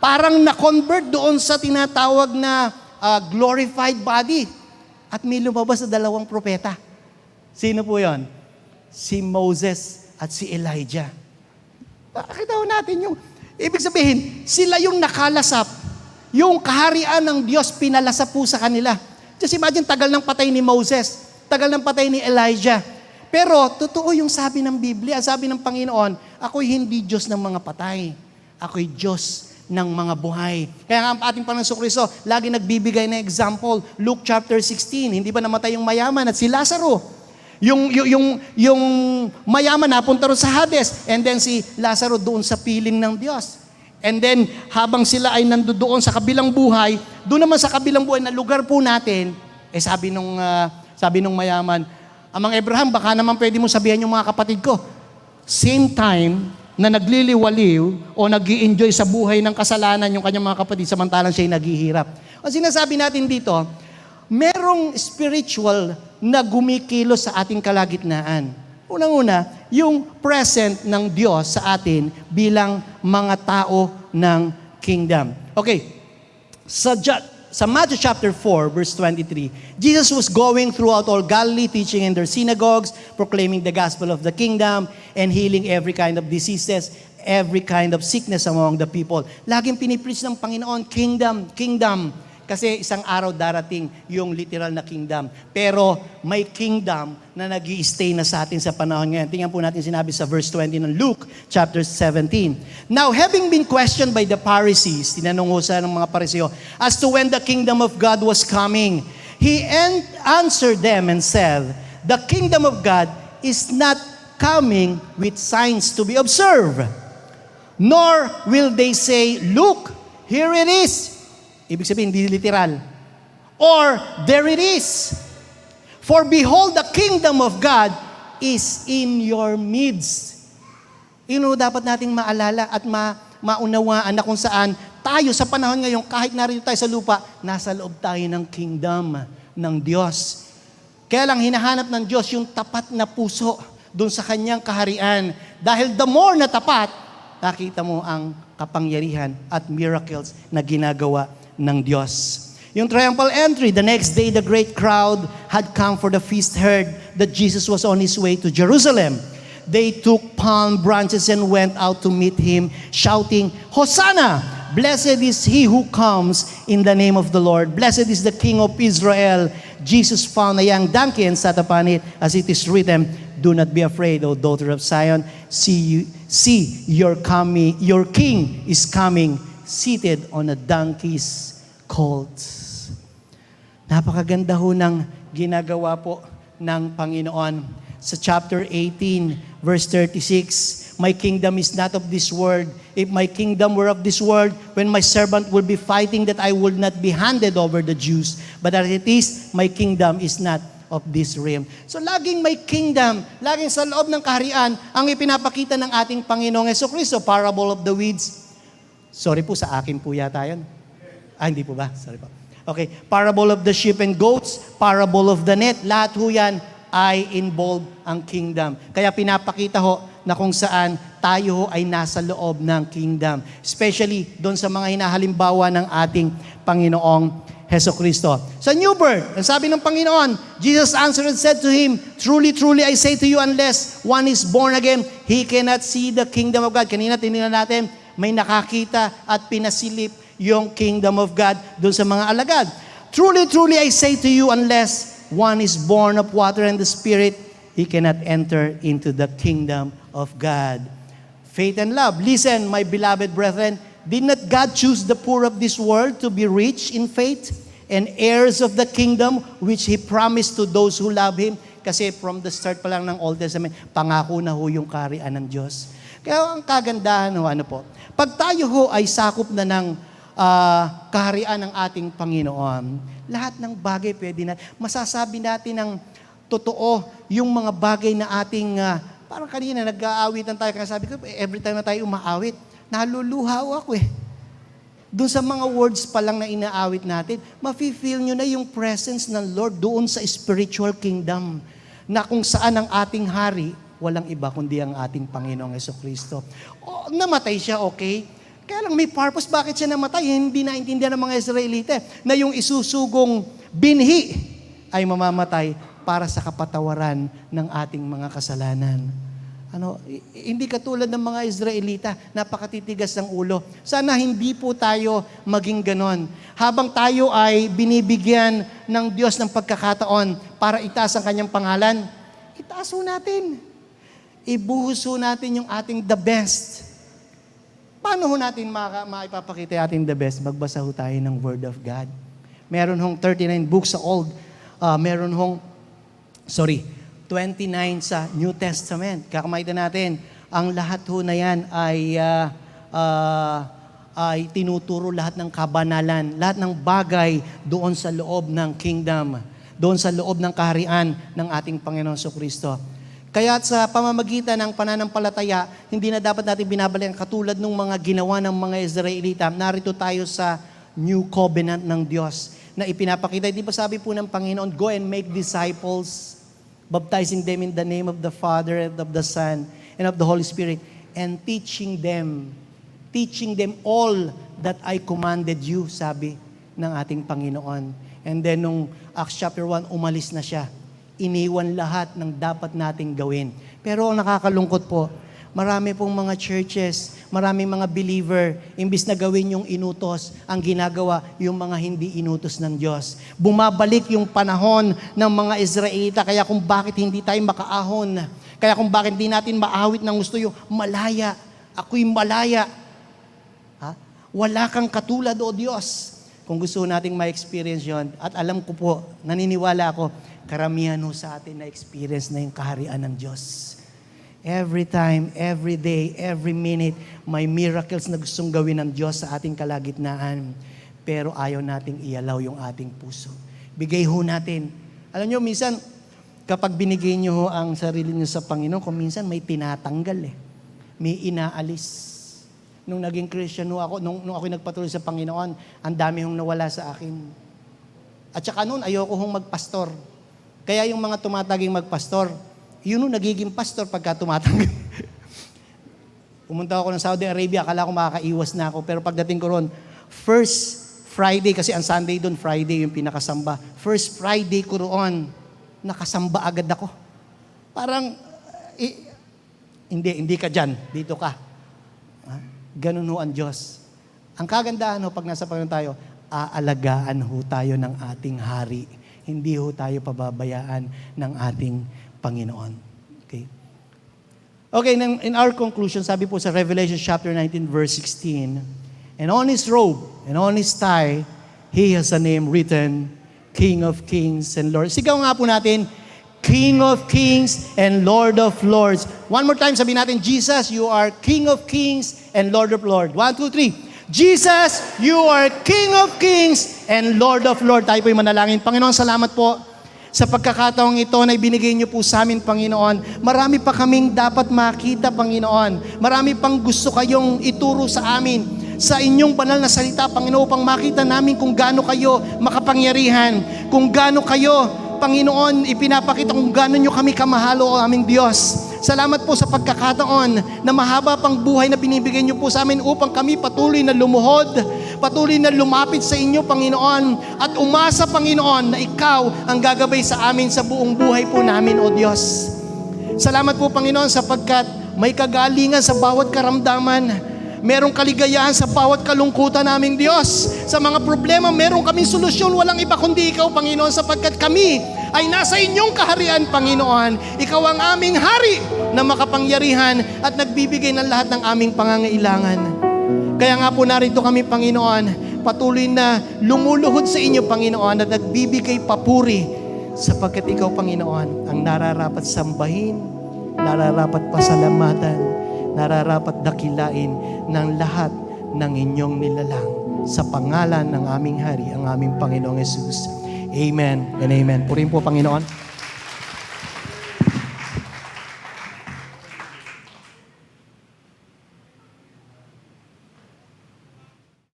S2: Parang na-convert doon sa tinatawag na glorified body. At may lumabas na 2 propeta. Sino po yon? Si Moses at si Elijah. Nakita natin yung, ibig sabihin, sila yung nakalasap. Yung kaharian ng Diyos, pinalasa po sa kanila. Just imagine, tagal ng patay ni Moses, tagal ng patay ni Elijah. Pero, totoo yung sabi ng Biblia, sabi ng Panginoon, ako'y hindi Diyos ng mga patay. Ako'y Diyos ng mga buhay. Kaya nga ang ating Panginoon Jesucristo, lagi nagbibigay ng example, Luke chapter 16, hindi ba namatay yung mayaman at si Lazaro? Yung mayaman napunta rin sa Hades, and then si Lazaro doon sa piling ng Diyos. And then, habang sila ay nandoon sa kabilang buhay, doon naman sa kabilang buhay na lugar po natin, sabi nung mayaman, Amang Abraham, baka naman pwede mo sabihan yung mga kapatid ko, same time na nagliliwaliw o nag-i-enjoy sa buhay ng kasalanan yung kanyang mga kapatid, samantalang siya'y naghihirap. Ang sinasabi natin dito, merong spiritual na gumikilos sa ating kalagitnaan. Unang-una, yung present ng Diyos sa atin bilang mga tao ng kingdom. Okay, sa Matthew chapter 4, verse 23, Jesus was going throughout all Galilee, teaching in their synagogues, proclaiming the gospel of the kingdom, and healing every kind of diseases, every kind of sickness among the people. Laging pinipreach ng Panginoon, kingdom, kingdom. Kasi isang araw darating yung literal na kingdom. Pero may kingdom na nag-i-stay na sa atin sa panahon ngayon. Tingnan po natin sinabi sa verse 20 ng Luke chapter 17. Now, having been questioned by the Pharisees, tinanong ho sa ng mga Pariseo, as to when the kingdom of God was coming, he answered them and said, the kingdom of God is not coming with signs to be observed, nor will they say, look, here it is. Ibig sabihin, hindi literal. Or, there it is. For behold, the kingdom of God is in your midst. Yun dapat nating maalala at maunawaan na kung saan tayo sa panahon ngayon, kahit narito tayo sa lupa, nasa loob tayo ng kingdom ng Diyos. Kaya lang hinahanap ng Diyos yung tapat na puso doon sa kanyang kaharian. Dahil the more na tapat, nakita mo ang kapangyarihan at miracles na ginagawa ng Diyos. Yung triumphal entry, the next day the great crowd had come for the feast, heard that Jesus was on his way to Jerusalem. They took palm branches and went out to meet him, shouting, Hosanna! Blessed is he who comes in the name of the Lord. Blessed is the King of Israel. Jesus found a young donkey and sat upon it, as it is written, "Do not be afraid, O daughter of Zion. See, your king is coming, seated on a donkey's colt." Napakaganda ho ng ginagawa po ng Panginoon. Sa chapter 18, verse 36, "My kingdom is not of this world. If my kingdom were of this world, when my servant will be fighting, that I would not be handed over the Jews. But as it is, my kingdom is not of this realm." So laging may kingdom, laging sa loob ng kaharian, ang ipinapakita ng ating Panginoong Jesucristo. Parable of the weeds. Sorry po, sa akin po yata yan. Hindi po ba? Sorry po. Okay, parable of the sheep and goats, parable of the net, lahat ho yan ay involve ang kingdom. Kaya pinapakita ho na kung saan tayo ho ay nasa loob ng kingdom. Especially doon sa mga hinahalimbawa ng ating Panginoong Jesucristo. Sa new birth, ang sabi ng Panginoon, Jesus answered and said to him, "Truly, truly, I say to you, unless one is born again, he cannot see the kingdom of God." Kanina tinignan natin, may nakakita at pinasilip yung kingdom of God doon sa mga alagad. "Truly, truly, I say to you, unless one is born of water and the Spirit, he cannot enter into the kingdom of God." Faith and love. Listen, my beloved brethren, did not God choose the poor of this world to be rich in faith and heirs of the kingdom which He promised to those who love Him? Kasi from the start pa lang ng Old Testament, pangako na ho yung kaharian ng Diyos. Kaya ang kagandahan ho, pag tayo ho ay sakop na ng kaharian ng ating Panginoon, lahat ng bagay pwede na, masasabi natin ng totoo yung mga bagay na ating, parang kanina nag-aawitan tayo, kaya sabi ko, every time na tayo umaawit, naluluha ako eh. Doon sa mga words pa lang na inaawit natin, mafe-feel nyo na yung presence ng Lord doon sa spiritual kingdom, na kung saan ang ating hari, walang iba kundi ang ating Panginoong Jesucristo. O, namatay siya, okay? Kaya lang may purpose, bakit siya namatay? Hindi naintindihan ng mga Israelite na yung isusugong binhi ay mamamatay para sa kapatawaran ng ating mga kasalanan. Hindi katulad ng mga Israelita, napakatitigas ng ulo. Sana hindi po tayo maging ganon. Habang tayo ay binibigyan ng Diyos ng pagkakataon para itaas ang kanyang pangalan, itaas ho natin. Ibuhos ho natin yung ating the best. Paano ho natin maipapakita ating the best? Magbasa ho tayo ng Word of God. Meron hong 39 books sa Old, meron hong, 29 sa New Testament. Kakamaitan natin, ang lahat ho na yan ay tinuturo lahat ng kabanalan, lahat ng bagay doon sa loob ng kingdom, doon sa loob ng kaharian ng ating Panginoon Jesucristo. Kaya sa pamamagitan ng pananampalataya, hindi na dapat natin binabalikan katulad ng mga ginawa ng mga Israelita. Narito tayo sa new covenant ng Diyos na ipinapakita. Di ba sabi po ng Panginoon, "Go and make disciples, baptizing them in the name of the Father and of the Son and of the Holy Spirit, and teaching them all that I commanded you," sabi ng ating Panginoon. And then nung Acts chapter 1, umalis na siya. Iniwan lahat ng dapat nating gawin. Pero ang nakakalungkot po, marami pong mga churches, maraming mga believer, imbis na gawin yung inutos, ang ginagawa yung mga hindi inutos ng Diyos. Bumabalik yung panahon ng mga Israelita, kaya kung bakit hindi tayo makaahon, kaya kung bakit hindi natin maawit ng gusto yung malaya, ako'y malaya. Wala kang katulad, O Diyos. Kung gusto nating ma-experience yon, at alam ko po, naniniwala ako, karamihan ho sa atin na experience na yung kaharian ng Diyos. Every time, every day, every minute, may miracles na gustong gawin ng Diyos sa ating kalagitnaan. Pero ayaw nating ialaw yung ating puso. Bigay ho natin. Alam nyo, minsan, kapag binigay nyo ho ang sarili nyo sa Panginoon, kung minsan may tinatanggal may inaalis. Nung naging Christian ho ako, nung ako nagpatuloy sa Panginoon, ang dami hong nawala sa akin. At saka noon, ayoko hong magpastor. Kaya yung mga tumataging magpastor, yun nung nagiging pastor pagka tumatanggal. Pumunta ako ng Saudi Arabia, akala ko makakaiwas na ako. Pero pagdating ko ron, first Friday, kasi ang Sunday doon, Friday yung pinakasamba. First Friday ko roon, nakasamba agad ako. Parang, hindi ka dyan, dito ka. Ganun ho ang Diyos. Ang kagandahan ho, pag nasa Panginoon tayo, aalagaan ho tayo ng ating hari. hindi ho tayo pababayaan ng ating Panginoon. Okay? Okay, in our conclusion, sabi po sa Revelation chapter 19, verse 16, and on his robe and on his thigh, he has a name written, King of Kings and Lord. Sigaw nga po natin, King of Kings and Lord of Lords. One more time, sabihin natin, Jesus, you are King of Kings and Lord of Lords. 1, 2, 3. Jesus, you are King of Kings and Lord of Lords. Tayo po'y manalangin. Panginoon, salamat po sa pagkakataong ito na ibinigay niyo po sa amin, Panginoon. Marami pa kaming dapat makita, Panginoon. Marami pang gusto kayong ituro sa amin sa inyong banal na salita, Panginoon, upang makita namin kung gaano kayo makapangyarihan, kung gaano kayo, Panginoon, ipinapakita kung gaano nyo kami kamahalo, o aming Diyos. Salamat po sa pagkakataon na mahaba pang buhay na binibigay nyo po sa amin upang kami patuloy na lumuhod, patuloy na lumapit sa inyo, Panginoon, at umasa, Panginoon, na Ikaw ang gagabay sa amin sa buong buhay po namin, O Diyos. Salamat po, Panginoon, sapagkat may kagalingan sa bawat karamdaman. Merong kaligayahan sa bawat kalungkutan naming Diyos. Sa mga problema, merong kaming solusyon. Walang iba kundi Ikaw, Panginoon, sapagkat kami ay nasa inyong kaharian, Panginoon. Ikaw ang aming hari na makapangyarihan at nagbibigay ng lahat ng aming pangangailangan. Kaya nga po narito kami, Panginoon, patuloy na lumuluhod sa inyo, Panginoon, at nagbibigay papuri sapagkat Ikaw, Panginoon, ang nararapat sambahin, nararapat pasalamatan, nararapat dakilain ng lahat ng inyong nilalang sa pangalan ng aming Hari, ang aming Panginoong Yesus. Amen and amen. Purihin po, Panginoon.